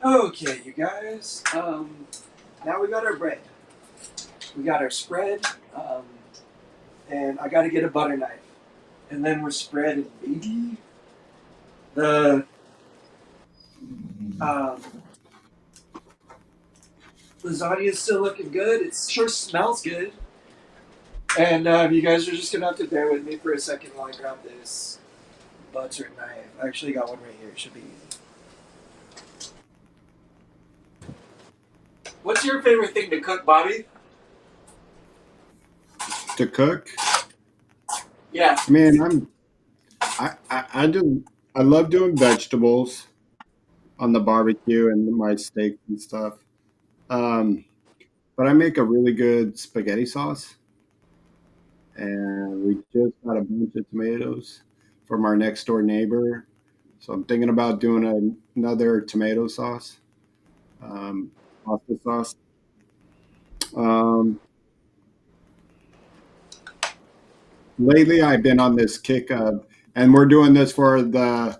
Okay, you guys. Now we got our bread. We got our spread, and I got to get a butter knife. And then we're spreading, baby. The um, lasagna is still looking good. It sure smells good. And you guys are just gonna have to bear with me for a second while I grab this butter knife. I actually got one right here. It should be easy. What's your favorite thing to cook, Bobby? To cook, Yeah. man, I love doing vegetables on the barbecue and my steaks and stuff. Um, but I make a really good spaghetti sauce, and we just got a bunch of tomatoes from our next door neighbor. So I'm thinking about doing another tomato sauce, pasta sauce. Um, Lately, I've been on this kick of, and we're doing this for the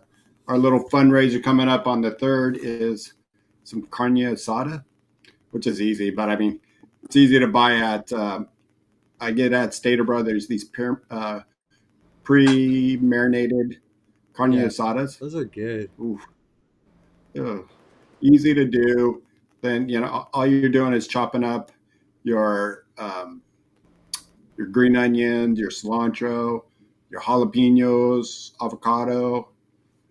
our little fundraiser coming up on the third is some carne asada, which is easy, but I mean, it's easy to buy at. I get at Stater Brothers these pre-marinated carne Yeah. asadas. Those are good. Ooh, ugh. Easy to do. Then all you're doing is chopping up your your green onions, your cilantro, your jalapenos, avocado.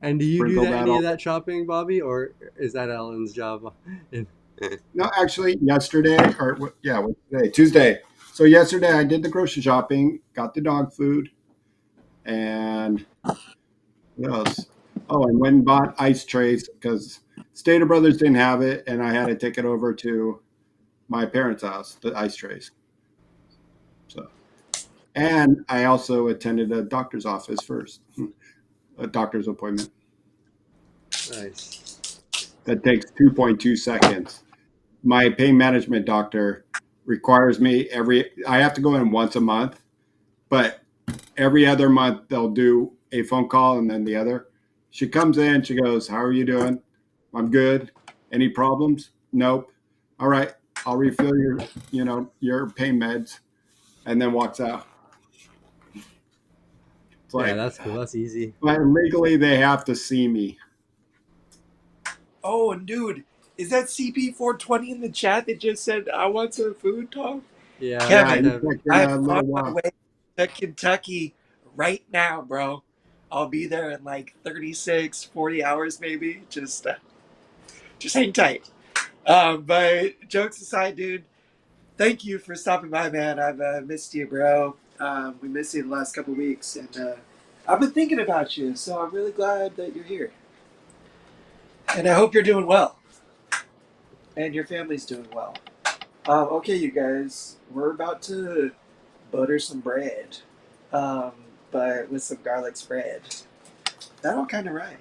And do you do Sprinkle that that any of all. that chopping, Bobby, or is that Ellen's job? No, actually, yesterday yeah, what's today? Tuesday. So yesterday I did the grocery shopping, got the dog food, and what else? Oh, and went and bought ice trays because Stater Brothers didn't have it, and I had to take it over to my parents' house, the ice trays. So, and I also attended a doctor's office first, a doctor's appointment Nice. that takes 2.2 seconds. My pain management doctor requires me I have to go in once a month, but every other month they'll do a phone call and then the other. She comes in, she goes, "How are you doing?" "I'm good." "Any problems?" "Nope." "All right, I'll refill your pain meds," and then walks out. It's Yeah, like, that's cool. That's easy. but legally they have to see me. Oh, and dude, is that CP420 in the chat that just said I want some food talk? Yeah, Yeah, that's Kevin, he's Kevin. taking I'm a on little my while. way to Kentucky right now, bro. I'll be there in like 36, 40 hours maybe. Just hang tight. But jokes aside, dude, thank you for stopping by, man. I've missed you, bro. We missed you the last couple weeks, and I've been thinking about you, so I'm really glad that you're here. And I hope you're doing well, and your family's doing well. Okay, you guys, we're about to butter some bread, um, but with some garlic spread. That all kind of rhymed.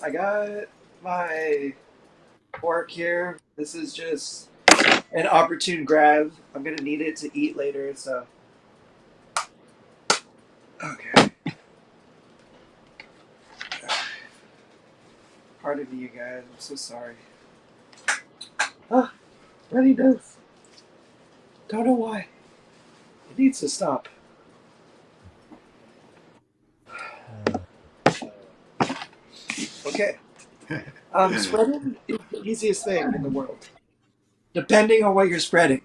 I got my fork here. This is just an opportune grab. I'm gonna need it to eat later, so okay. Pardon me, you guys. I'm so sorry. Ah, runny nose. Don't know why. It needs to stop. Uh, Okay. Spreading is the easiest thing in the world. Depending on what you're spreading.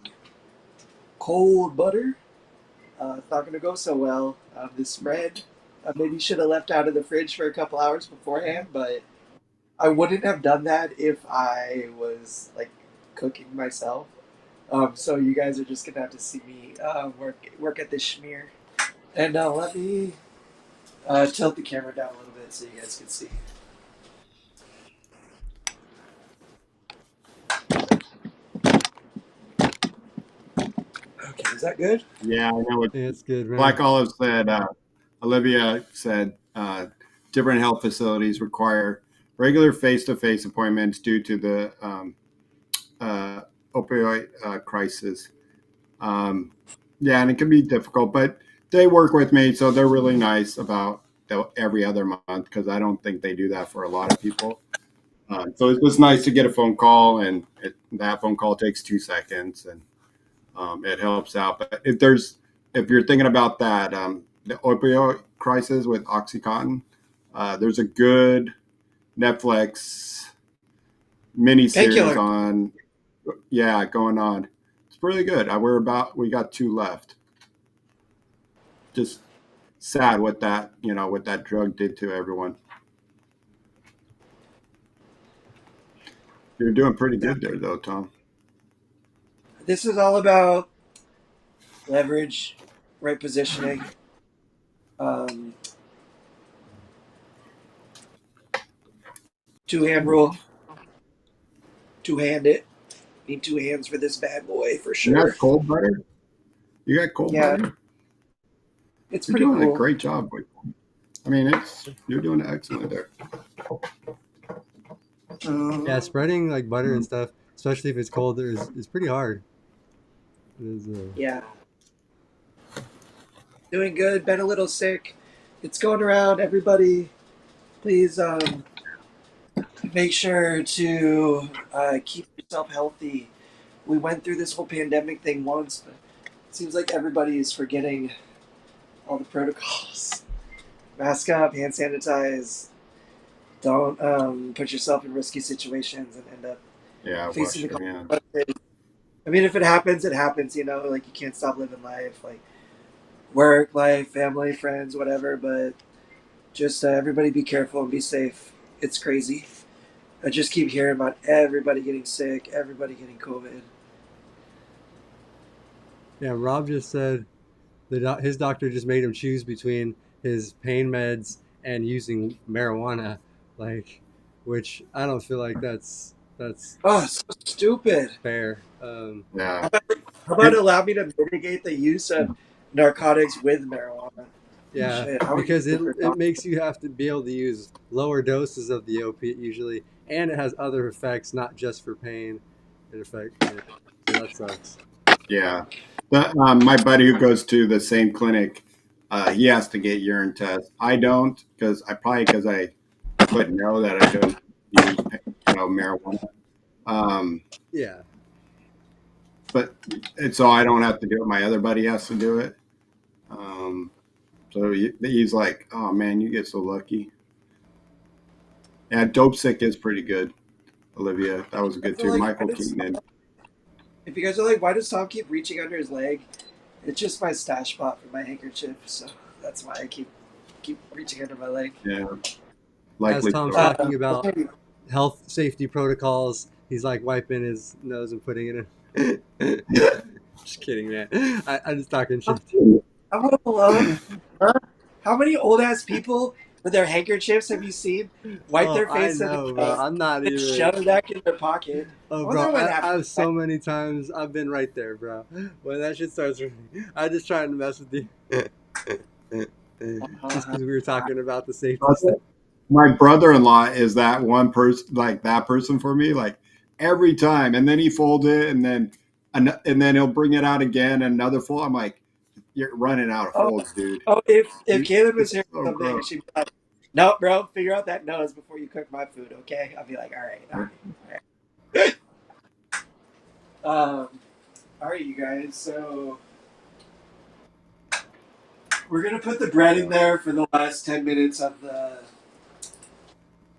Cold butter, It's not going to go so well. This bread, maybe should have left out of the fridge for a couple hours beforehand, but I wouldn't have done that if I was like cooking myself. So you guys are just gonna have to see me work at this schmear. And let me tilt the camera down a little bit so you guys can see. Okay, is that good? Yeah, I know what Yeah, it's good, man. Black Olive said. Olivia said different health facilities require regular face-to-face appointments due to the uh, opioid crisis. Um, yeah, and it can be difficult, but they work with me, so they're really nice about every other month because I don't think they do that for a lot of people. So it's just nice to get a phone call, and that phone call takes 2 seconds, and it helps out. But if you're thinking about that, the opioid crisis with OxyContin, there's a good Netflix miniseries Painkiller. on, going on. It's really good. We got two left. Just sad what that drug did to everyone. You're doing pretty Yeah. good there, though, Tom. This is all about leverage, right positioning. Um, Two hand rule, two hand it. Need two hands for this bad boy for You got sure. cold butter? You got cold Yeah, butter? it's You're pretty doing a cool. great job. I mean, you're doing excellent there. Yeah, Um, spreading like butter and stuff, especially if it's colder, is pretty hard. It is, yeah, doing good. Been a little sick. It's going around. Everybody, please make sure to keep yourself healthy. We went through this whole pandemic thing once, but it seems like everybody is forgetting all the protocols. Mask up, hand sanitize. Don't put yourself in risky situations and end up Yeah, facing wash the your hands. consequences. I mean, if it happens, it happens. Like you can't stop living life, like work, life, family, friends, whatever. But just everybody be careful and be safe. It's crazy. I just keep hearing about everybody getting sick, everybody getting COVID. yeah, Rob just said his doctor just made him choose between his pain meds and using marijuana, like, which I don't feel like that's Oh, so stupid. fair. Yeah. How about allow me to mitigate the use of narcotics with marijuana? Yeah, Shit, how are you because it different? it makes you have to be able to use lower doses of the opiate usually, and it has other effects, not just for pain. Yeah, so that sucks. Yeah. My buddy who goes to the same clinic, he has to get urine tests. I don't because I wouldn't know that I don't use marijuana. Um, Yeah, but it's so I don't have to do it. My other buddy has to do it. Um, so he's like, "Oh man, you get so lucky." Yeah, Dope Sick is pretty good, Olivia. That was I good feel too. like Michael Keaton. if you guys are like, why does Tom keep reaching under his leg? It's just my stash spot for my handkerchief, so that's why I keep reaching under my leg. Yeah, as likely Tom's story. talking about health safety protocols, he's like wiping his nose and putting it in. Just kidding, man. I'm just talking shit. I'm home alone. Huh? How many old ass people with their handkerchiefs have you seen wipe Oh, their I face and know, bro. I'm not then even. shove it back in their pocket? Oh, I bro, wonder what I happened. have so many times I've been right there, bro. When that shit starts, I just trying to mess with you. Just because we were talking about the safety stuff. My brother-in-law is that one person, like that person for me, like every time. And then he folds it, and then he'll bring it out again, another fold. I'm like, you're running out of Oh, folds, dude. if Caleb was here It's so someday, gross. she'd be like, "No, bro, figure out that nose before you cook my food, okay?" I'll be like, "All right, all right, all right." All right, you guys. So we're gonna put the bread in there for the last 10 minutes of the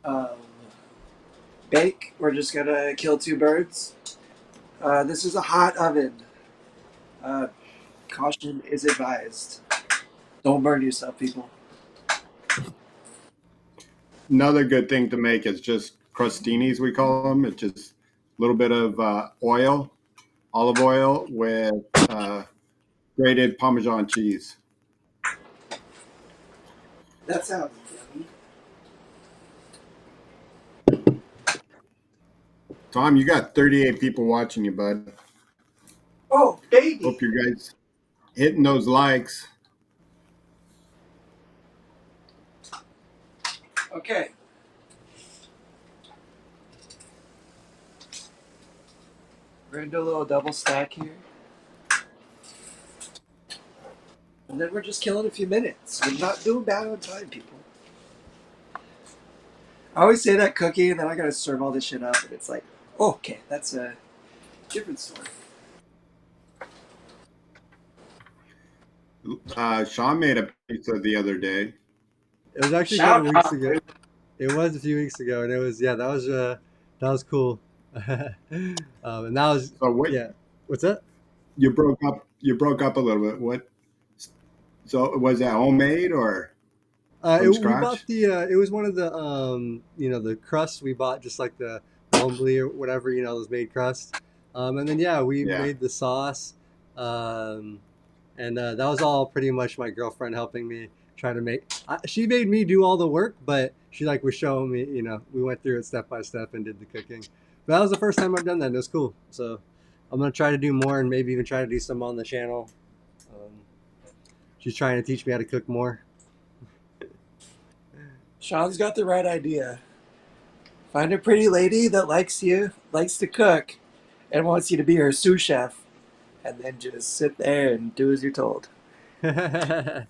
um, bake. We're just gonna kill two birds. This is a hot oven. Uh, Caution is advised. Don't burn yourself, people. Another good thing to make is just crostinis, we call them. It's just a little bit of oil, olive oil with grated Parmesan cheese. That sounds yummy. Tom, you got 38 people watching you, bud. Oh, baby. Hope you guys hitting those likes. Okay. We're going to do a little double stack here. And then we're just killing a few minutes. We're not doing bad on time, people. I always say that cookie, and then I got to serve all this shit up, and it's like, oh, okay, that's a different story. Shawn made a pizza the other day. It was actually a Shout couple weeks out, ago. dude. It was a few weeks ago, and it was that was cool. And that was So what? yeah. What's that? You broke up. You broke up a little bit. What? So was that homemade or from We bought scratch? it was one of the the crusts we bought, just like the Mobley or whatever, those made crusts. And then we Yeah. made the sauce. Um, and that was all pretty much my girlfriend helping me try to make. She made me do all the work, but she like was showing me. We went through it step by step and did the cooking. But that was the first time I've done that, and it was cool. So I'm gonna try to do more, and maybe even try to do some on the channel. Um, she's trying to teach me how to cook more. Shawn's got the right idea. Find a pretty lady that likes you, likes to cook, and wants you to be her sous chef, and then just sit there and do as you're told. Yeah,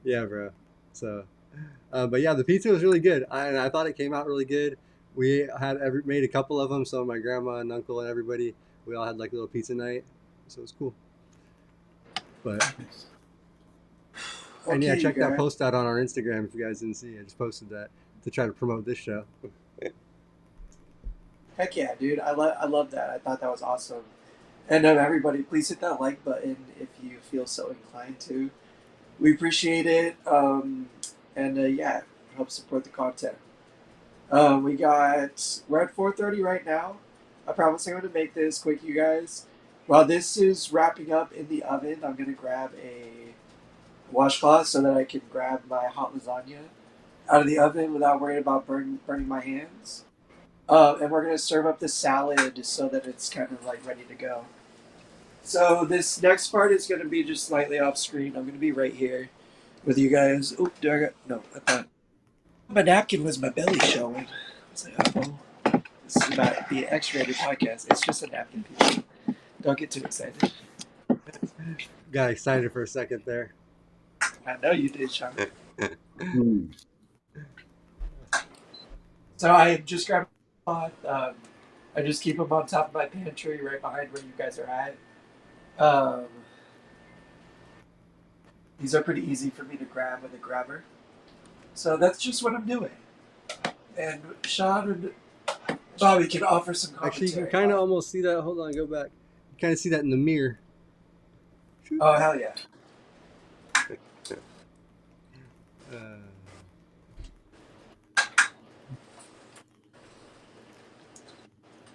Yeah. bro. So, but yeah, the pizza was really good. I thought it came out really good. We had made a couple of them, so my grandma and uncle and everybody, we all had like a little pizza night, so it was cool. But and yeah, Okay, you check that guys. post out on our Instagram if you guys didn't see. I just posted that to try to promote this show. Heck yeah, dude. I love that. I thought that was awesome. And everybody, please hit that like button if you feel so inclined to. We appreciate it. And yeah, help support the content. We're at 4:30 right now. I promise I'm going to make this quick, you guys. While this is wrapping up in the oven, I'm going to grab a washcloth so that I can grab my hot lasagna out of the oven without worrying about burning my hands. And we're going to serve up the salad so that it's kind of like ready to go. So this next part is going to be just slightly off screen. I'm going to be right here with you guys. Oop, I thought my napkin was my belly showing. I was like, oh, this is about to be an X-rated podcast. It's just a napkin, people. Don't get too excited. Got excited for a second there. I know you did, Shawn. Hmm. So I just grabbed a pot. I just keep them on top of my pantry right behind where you guys are at. These are pretty easy for me to grab with a grabber. So that's just what I'm doing. And Shawn and Bobby can offer some commentary. Actually, you can kind of almost see that. Hold on, go back. You kind of see that in the mirror. Oh, hell yeah.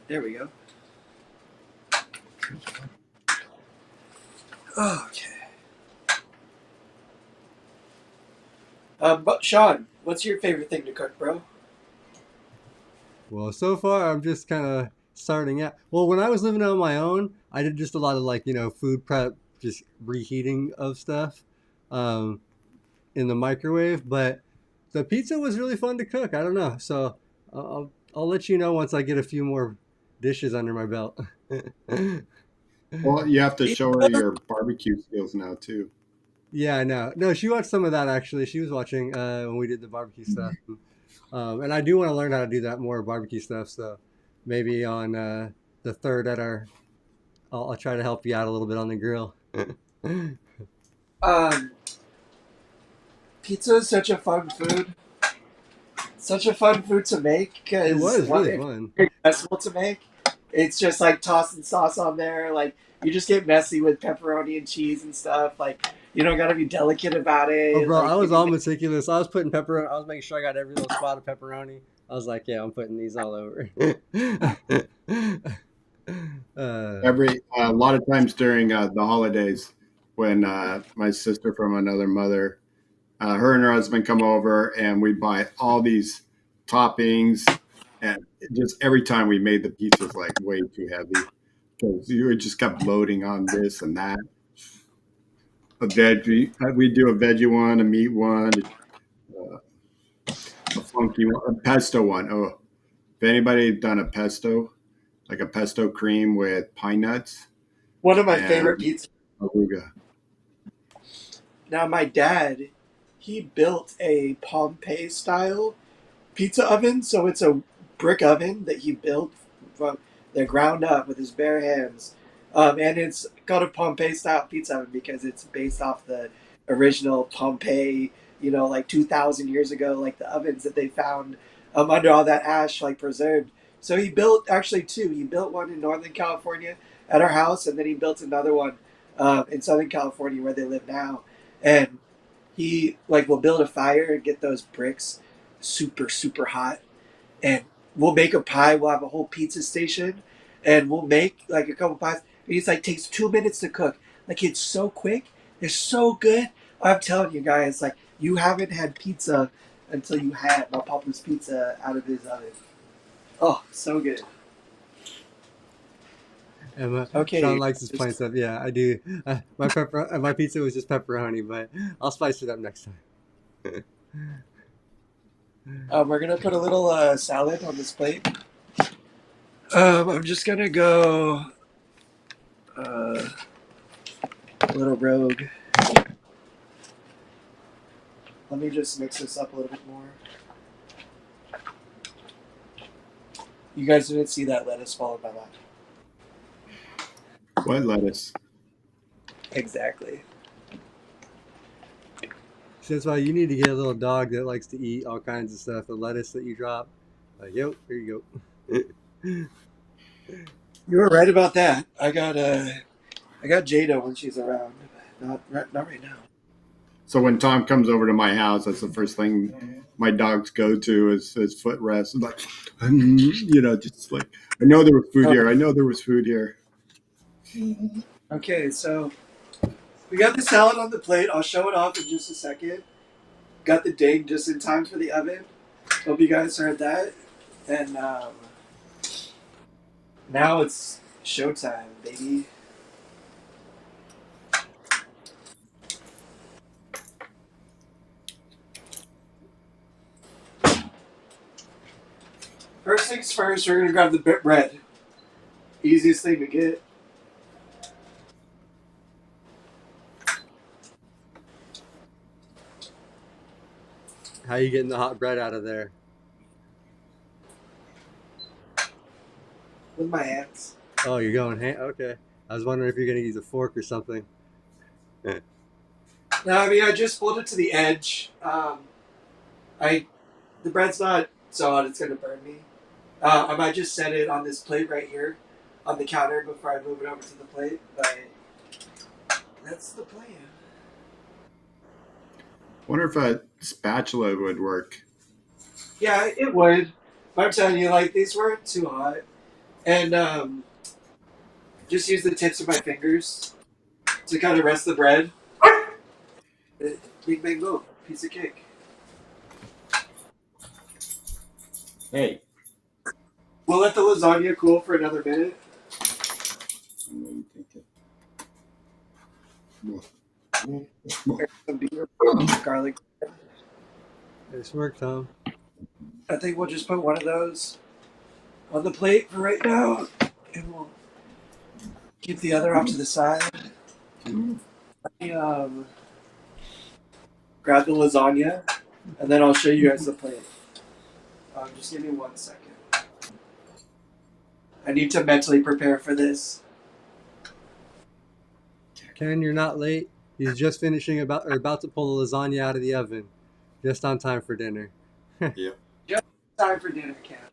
There we go. Okay. But Shawn, what's your favorite thing to cook, bro? Well, so far I'm just kind of starting out. Well, when I was living on my own, I did just a lot of like food prep, just reheating of stuff um, in the microwave. But the pizza was really fun to cook. I don't know, so I'll let you know once I get a few more dishes under my belt. Well, you have to show her your barbecue skills now too. Yeah, I know. No, she watched some of that actually. She was watching when we did the barbecue stuff. And I do want to learn how to do that more barbecue stuff. So maybe on the third I'll try to help you out a little bit on the grill. Um, Pizza is such a fun food. Such a fun food to make It because was really fun. it's accessible to make. It's just like tossing sauce on there. Like you just get messy with pepperoni and cheese and stuff. Like you don't gotta be delicate about Oh, it. bro, I Like you was can all make meticulous. I was putting pepperoni. I was making sure I got every little spot of pepperoni. I was like, yeah, I'm putting these all over. uh, Every a lot of times during the holidays, when my sister from another mother, her and her husband come over, and we buy all these toppings, and just every time we made the pizzas like way too heavy because you just kept loading on this and that. A veggie, we do a veggie one, a meat one, uh, a funky one, a pesto one. Oh, if anybody done a pesto, like a pesto cream with pine nuts one of my and favorite pizzas. arugula. Now my dad, he built a Pompeii style pizza oven. So it's a brick oven that he built from the ground up with his bare hands. And it's called a Pompeii style pizza oven because it's based off the original Pompeii, like 2,000 years ago, like the ovens that they found under all that ash, like preserved. So he built actually two. He built one in Northern California at our house, and then he built another one in Southern California where they live now. And he like will build a fire and get those bricks super super hot, and we'll make a pie. We'll have a whole pizza station, and we'll make like a couple pies. And it's like takes 2 minutes to cook. Like it's so quick. It's so good. I'm telling you guys, like you haven't had pizza until you had my papa's pizza out of his oven. Oh, so good. and Shawn Okay, likes his plain stuff. Yeah, I do. My pizza was just pepperoni, but I'll spice it up next time. we're gonna put a little salad on this plate. I'm just gonna go uh, a little rogue. Let me just mix this up a little bit more. You guys didn't see that lettuce fall in my lap. What lettuce? Exactly. So that's why you need to get a little dog that likes to eat all kinds of stuff. The lettuce that you drop, like, yo, here you go. You were right about that. I got Jada when she's around. Not right now. So when Tom comes over to my house, that's the first thing my dogs go to is his footrest. Like, just like I know there was food Oh, here. I know there was food here. okay, so we got the salad on the plate. I'll show it off in just a second. Got the ding just in time for the oven. Hope you guys heard that. And now it's showtime, baby. First things first, we're gonna grab the bread. Easiest thing to get. How you getting the hot bread out of there? With my hands. Oh, you're going okay. I was wondering if you're gonna use a fork or something. No, I mean I just pulled it to the edge. I the bread's not so hot it's gonna burn me. I might just set it on this plate right here on the counter before I move it over to the plate, but that's the plan. Wonder if a spatula would work. Yeah, it would. But I'm telling you, like these weren't too hot, and just use the tips of my fingers to kind of rest the bread. Bing bang boom, piece of cake. Hey. We'll let the lasagna cool for another minute. Some beer, garlic. Nice work, Tom. I think we'll just put one of those on the plate for right now, and we'll keep the other off to the side. Um, grab the lasagna, and then I'll show you guys the plate. Just give me 1 second. I need to mentally prepare for this. Ken, you're not late. He's just finishing about to pull the lasagna out of the oven, just on time for dinner. Yeah. Just time for dinner, Cat.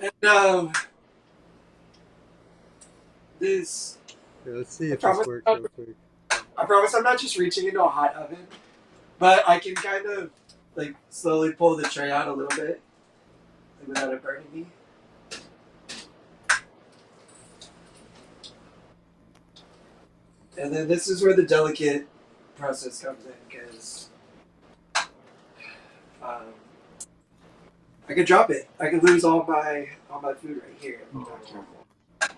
And this, Yeah, let's see I if this promise, works real quick. I promise I'm not just reaching into a hot oven, but I can kind of like slowly pull the tray out a little bit like, without it burning me. And then this is where the delicate process comes in because um, I could drop it. I could lose all my food right here if I'm not careful. You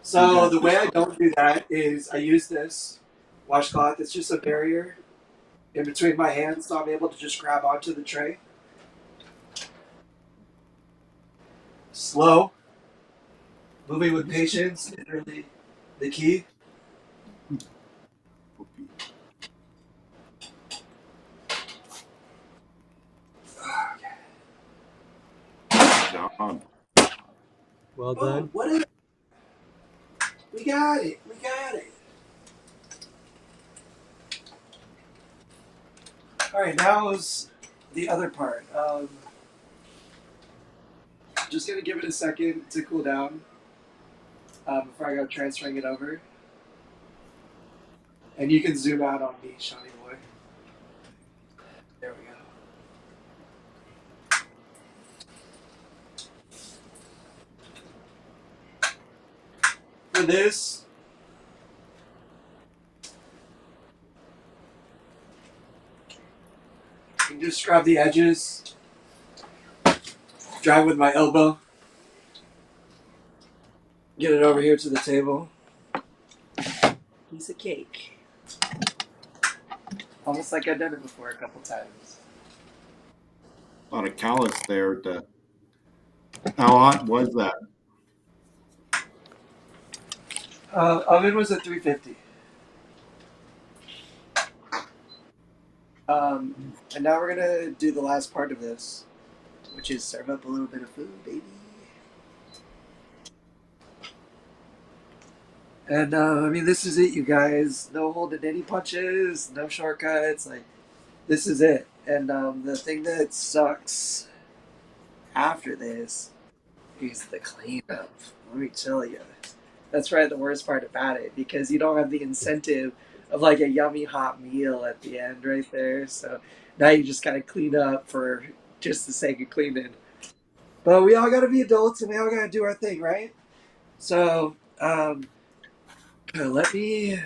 So got the way this. I don't do that is I use this washcloth. It's just a barrier in between my hands, so I'm able to just grab onto the tray. Slow, moving with patience is really the key. Job. Well Oh, done. what is? We got it. We got it. All right, now is the other part. Just gonna give it a second to cool down before I go transferring it over. And you can zoom out on me, Shawnee boy. There we go. For this, you can just grab the edges, drive with my elbow, get it over here to the table. Piece of cake. Almost like I've done it before a couple times. A lot of callus there. How hot was that? Oven was at 350. And now we're gonna do the last part of this, which is serve up a little bit of food, baby. And I mean, this is it, you guys. No holding any punches, no shortcuts. Like, this is it. And the thing that sucks after this is the cleanup. Let me tell you. That's probably the worst part about it because you don't have the incentive of like a yummy hot meal at the end right there. So now you just gotta clean up for just the sake of cleaning. But we all gotta be adults and we all gotta do our thing, right? So let me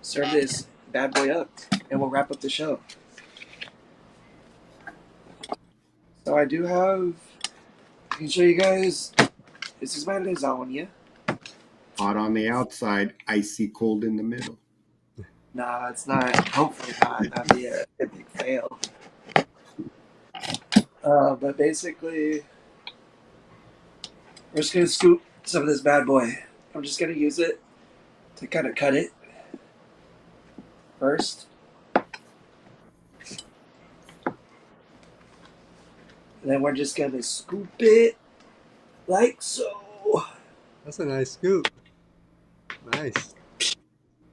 serve this bad boy up and we'll wrap up the show. So I do have, I can show you guys, this is my lasagna. Hot on the outside, icy cold in the middle. Nah, it's not, hopefully not. That'd be a big fail. But basically, we're just gonna scoop some of this bad boy. I'm just gonna use it to kind of cut it first. And then we're just gonna scoop it like so. That's a nice scoop. Nice.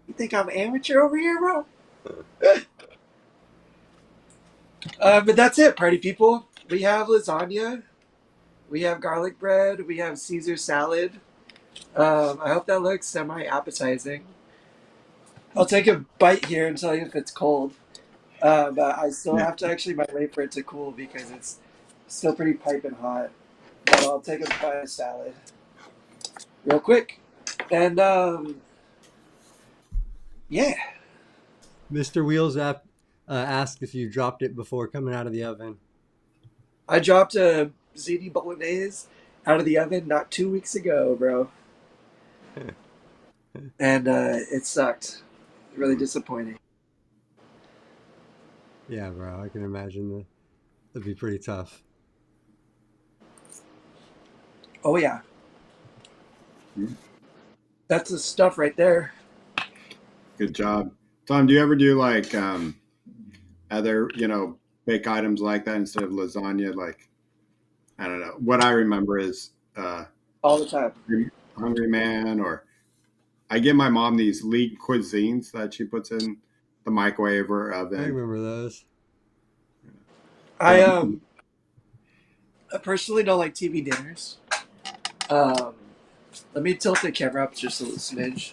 You think I'm amateur over here, bro? But that's it, party people. We have lasagna, we have garlic bread, we have Caesar salad. I hope that looks semi appetizing. I'll take a bite here and tell you if it's cold. But I still Yeah. have to actually might wait for it to cool because it's still pretty piping hot. But I'll take a bite of salad real quick. And yeah, Mr. Wheels asked if you dropped it before coming out of the oven. I dropped a ziti bolognese out of the oven not 2 weeks ago, bro. And it sucked. Really disappointing. Yeah, bro. I can imagine that'd be pretty tough. Oh yeah, Hmm. that's the stuff right there. Good job. Tom, do you ever do like other, bake items like that instead of lasagna? Like, I don't know. What I remember is All the time. Hungry Man, or I give my mom these lead cuisines that she puts in the microwave or I oven. remember those. I But I personally don't like TV dinners. Um, Let me tilt the camera up just a little smidge.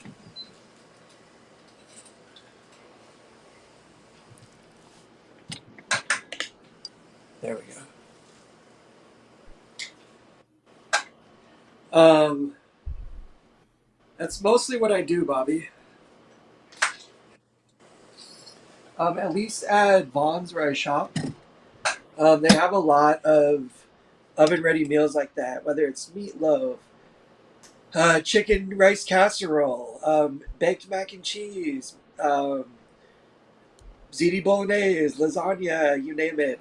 There we go. That's mostly what I do, Bobby. At least at Vaughn's where I shop, they have a lot of oven-ready meals like that. Whether it's meatloaf, chicken rice casserole, baked mac and cheese, ziti bolognese, lasagna, you name it.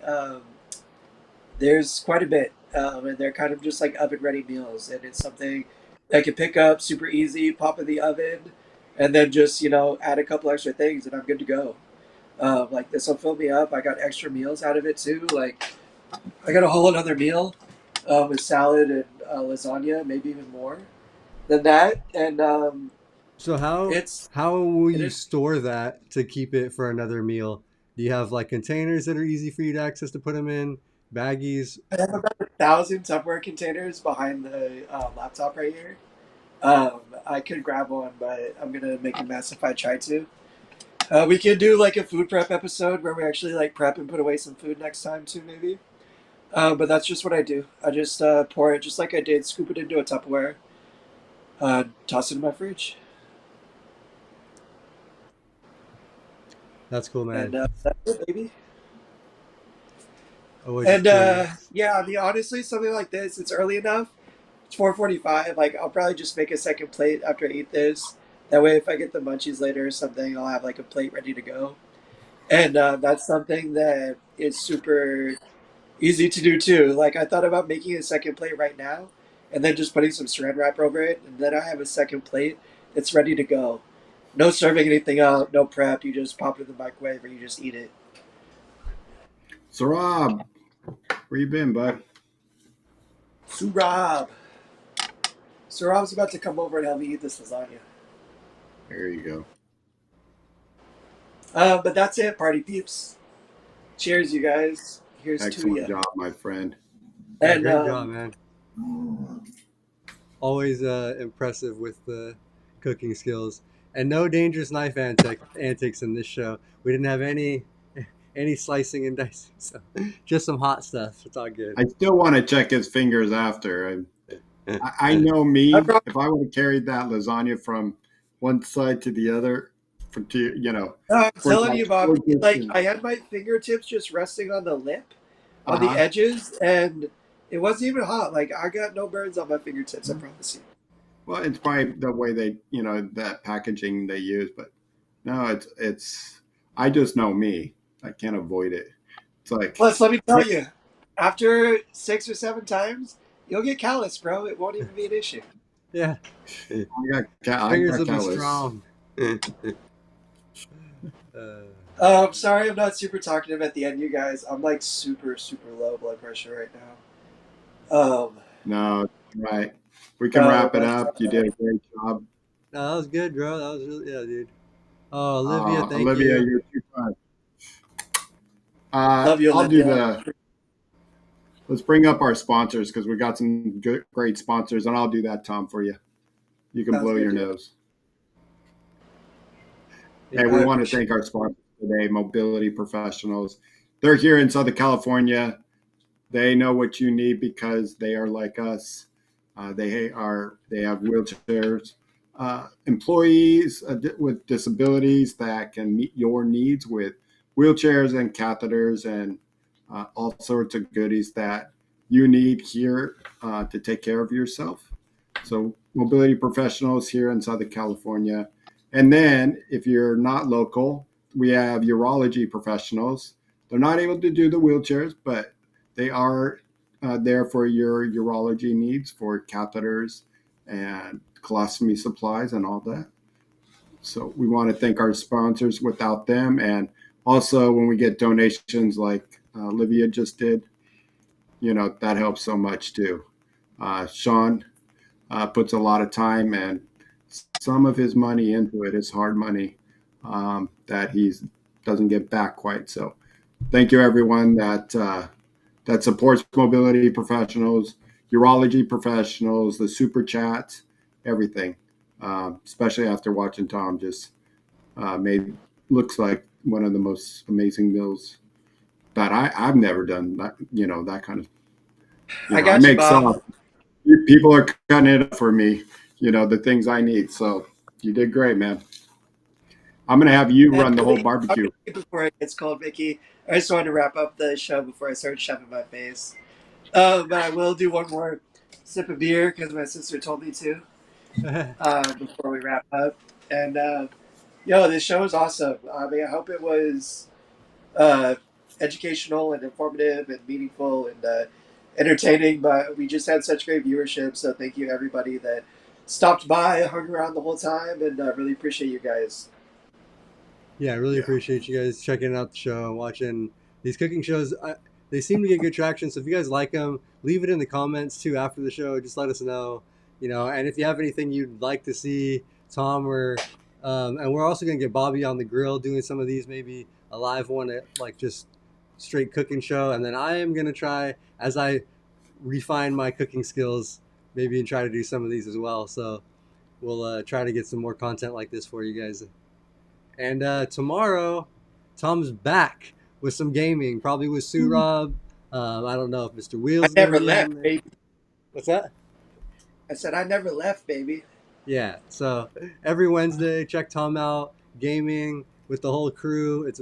There's quite a bit, and they're kind of just like oven-ready meals, and it's something I can pick up super easy, pop in the oven, and then just add a couple extra things, and I'm good to go. Like this will fill me up. I got extra meals out of it too. Like I got a whole another meal with salad and lasagna, maybe even more than that. And So it's how will it you is. store that to keep it for another meal? Do you have like containers that are easy for you to access to put them in, baggies? I have about 1,000 Tupperware containers behind the laptop right here. I could grab one, but I'm gonna make a mess if I try to. We could do like a food prep episode where we actually like prep and put away some food next time too, maybe. But that's just what I do. I just pour it just like I did, scoop it into a Tupperware, toss it in my fridge, That's cool, man. and that's it, baby. Always just And curious. yeah, I mean, honestly, something like this, it's early enough. It's 4:45. Like, I'll probably just make a second plate after I eat this. That way, if I get the munchies later or something, I'll have like a plate ready to go. And that's something that is super easy to do too. Like, I thought about making a second plate right now, and then just putting some Saran wrap over it, and then I have a second plate that's ready to go. No serving anything up, no prep. You just pop it in the microwave, or you just eat it. So Rob, where you been, bud? Surab. Surab's about to come over and help me eat this lasagna. There you go. But that's it, party peeps. Cheers, you guys. Here's to Excellent you. job, my friend. Yeah, And great job, man. Always impressive with the cooking skills, and no dangerous knife antics in this show. We didn't have any slicing and dicing, so just some hot stuff. It's all good. I still want to check his fingers after. I know I me. brought. If I would have carried that lasagna from one side to the other, I'm for telling that you, Bob. short Like distance. I had my fingertips just resting on the lip, Uh on the huh. edges, and it wasn't even hot. Like I got no burns on my fingertips. I promise you. Well, it's probably the way they, that packaging they use, but no, it's. I just know me. I can't avoid it. It's like, Plus, let me tell you, after 6 or 7 times, you'll get callous, bro. It won't even be an issue. Yeah, I fingers got will be callus. strong. uh, Sorry, I'm not super talkative at the end, you guys. I'm like super, super low blood pressure right now. No, right. We can So wrap it up. You did a great job. no, that was good, bro. That was really, yeah, dude. Oh, Olivia, thank Olivia, you. you're too fun. love you, I'll do Olivia. the. Let's bring up our sponsors because we got some good, great sponsors, and I'll do that, Tom, for you. You can Sounds blow good, your dude. nose. Thank And I we you. want to appreciate thank our sponsors today, Mobility Professionals. They're here in Southern California. They know what you need because they are like us. They have wheelchairs, employees with disabilities that can meet your needs with wheelchairs and catheters and all sorts of goodies that you need here to take care of yourself. So, mobility professionals here in Southern California. And then, if you're not local, we have urology professionals. They're not able to do the wheelchairs, but they are there for your urology needs for catheters and colostomy supplies and all that. So we want to thank our sponsors. Without them, and also when we get donations like Olivia just did, that helps so much too. Shawn puts a lot of time and some of his money into it, his hard money that he doesn't get back quite. So thank you everyone that that supports mobility professionals, urology professionals, the super chats, everything. Especially after watching Tom just made looks like one of the most amazing meals that I've never done. That that kind of I I got you, make Bob. sauce. People are cutting it up for me. The things I need. So you did great, man. I'm gonna have you And run the whole I'm barbecue. gonna leave before it gets cold, Mickey. I just wanted to wrap up the show before I start shoving my face. But I will do one more sip of beer because my sister told me to before we wrap up. And yo, this show is awesome. I mean, I hope it was uh, educational and informative and meaningful and entertaining. But we just had such great viewership, so thank you everybody that stopped by, hung around the whole time, and really appreciate you guys. Yeah, I really Yeah. appreciate you guys checking out the show and watching these cooking shows. They seem to get good traction. So if you guys like them, leave it in the comments too after the show. Just let us know, And if you have anything you'd like to see Tom or, and we're also gonna get Bobby on the grill doing some of these, maybe a live one at like just straight cooking show. And then I am gonna try as I refine my cooking skills, maybe and try to do some of these as well. So we'll try to get some more content like this for you guys. And tomorrow, Tom's back with some gaming, probably with Sue Rob. I don't know if Mr. I Wheels is going to never be on left, there. baby. What's that? I said I never left, baby. Yeah. So every Wednesday, check Tom out gaming with the whole crew. It's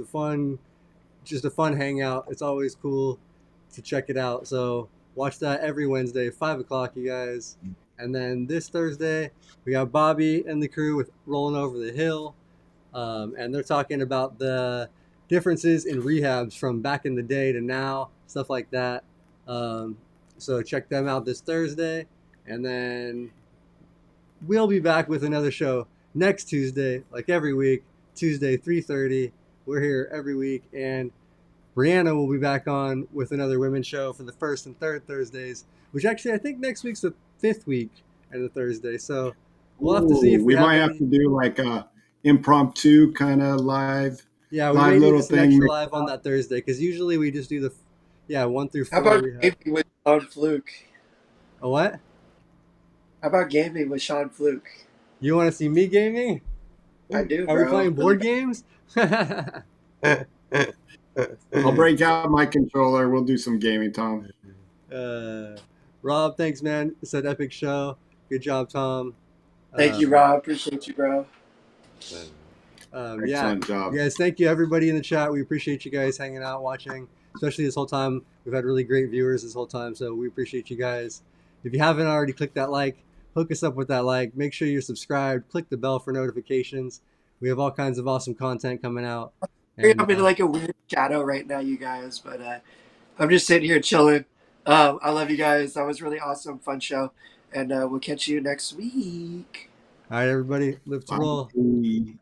just a fun hangout. It's always cool to check it out. So watch that every Wednesday, 5 o'clock, you guys. And then this Thursday, we got Bobby and the crew with Rolling Over the Hill. And they're talking about the differences in rehabs from back in the day to now, stuff like that. Um, so check them out this Thursday, and then we'll be back with another show next Tuesday, like every week. Tuesday 3:30. We're here every week, and Brianna will be back on with another women's show for the first and third Thursdays. Which actually, I think next week's the fifth week and the Thursday. So we'll have to see Ooh, if we we have might have any. to do like a impromptu kind of Yeah, we live may do little just an thing. extra live on that Thursday because usually we just do the, yeah, one through How four about we have. gaming with Sean Fluke? A what? How about gaming with Sean Fluke? You want to see me gaming? I do, Are we bro. playing Really board bad. games? I'll break out my controller. We'll do some gaming, Tom. uh, Rob, thanks, man. It's an epic show. Good job, Tom. Thank you, Um, Rob. Appreciate you, bro. yeah, Excellent you job. guys, thank you everybody in the chat. We appreciate you guys hanging out, watching, especially this whole time. We've had really great viewers this whole time, so we appreciate you guys. If you haven't already, click that like, hook us up with that like. Make sure you're subscribed. Click the bell for notifications. We have all kinds of awesome content coming out, and I'm in like a weird shadow right now, you guys, but I'm just sitting here chilling. I love you guys. That was really awesome, fun show, and we'll catch you next week. all right, everybody, live to roll. Bye.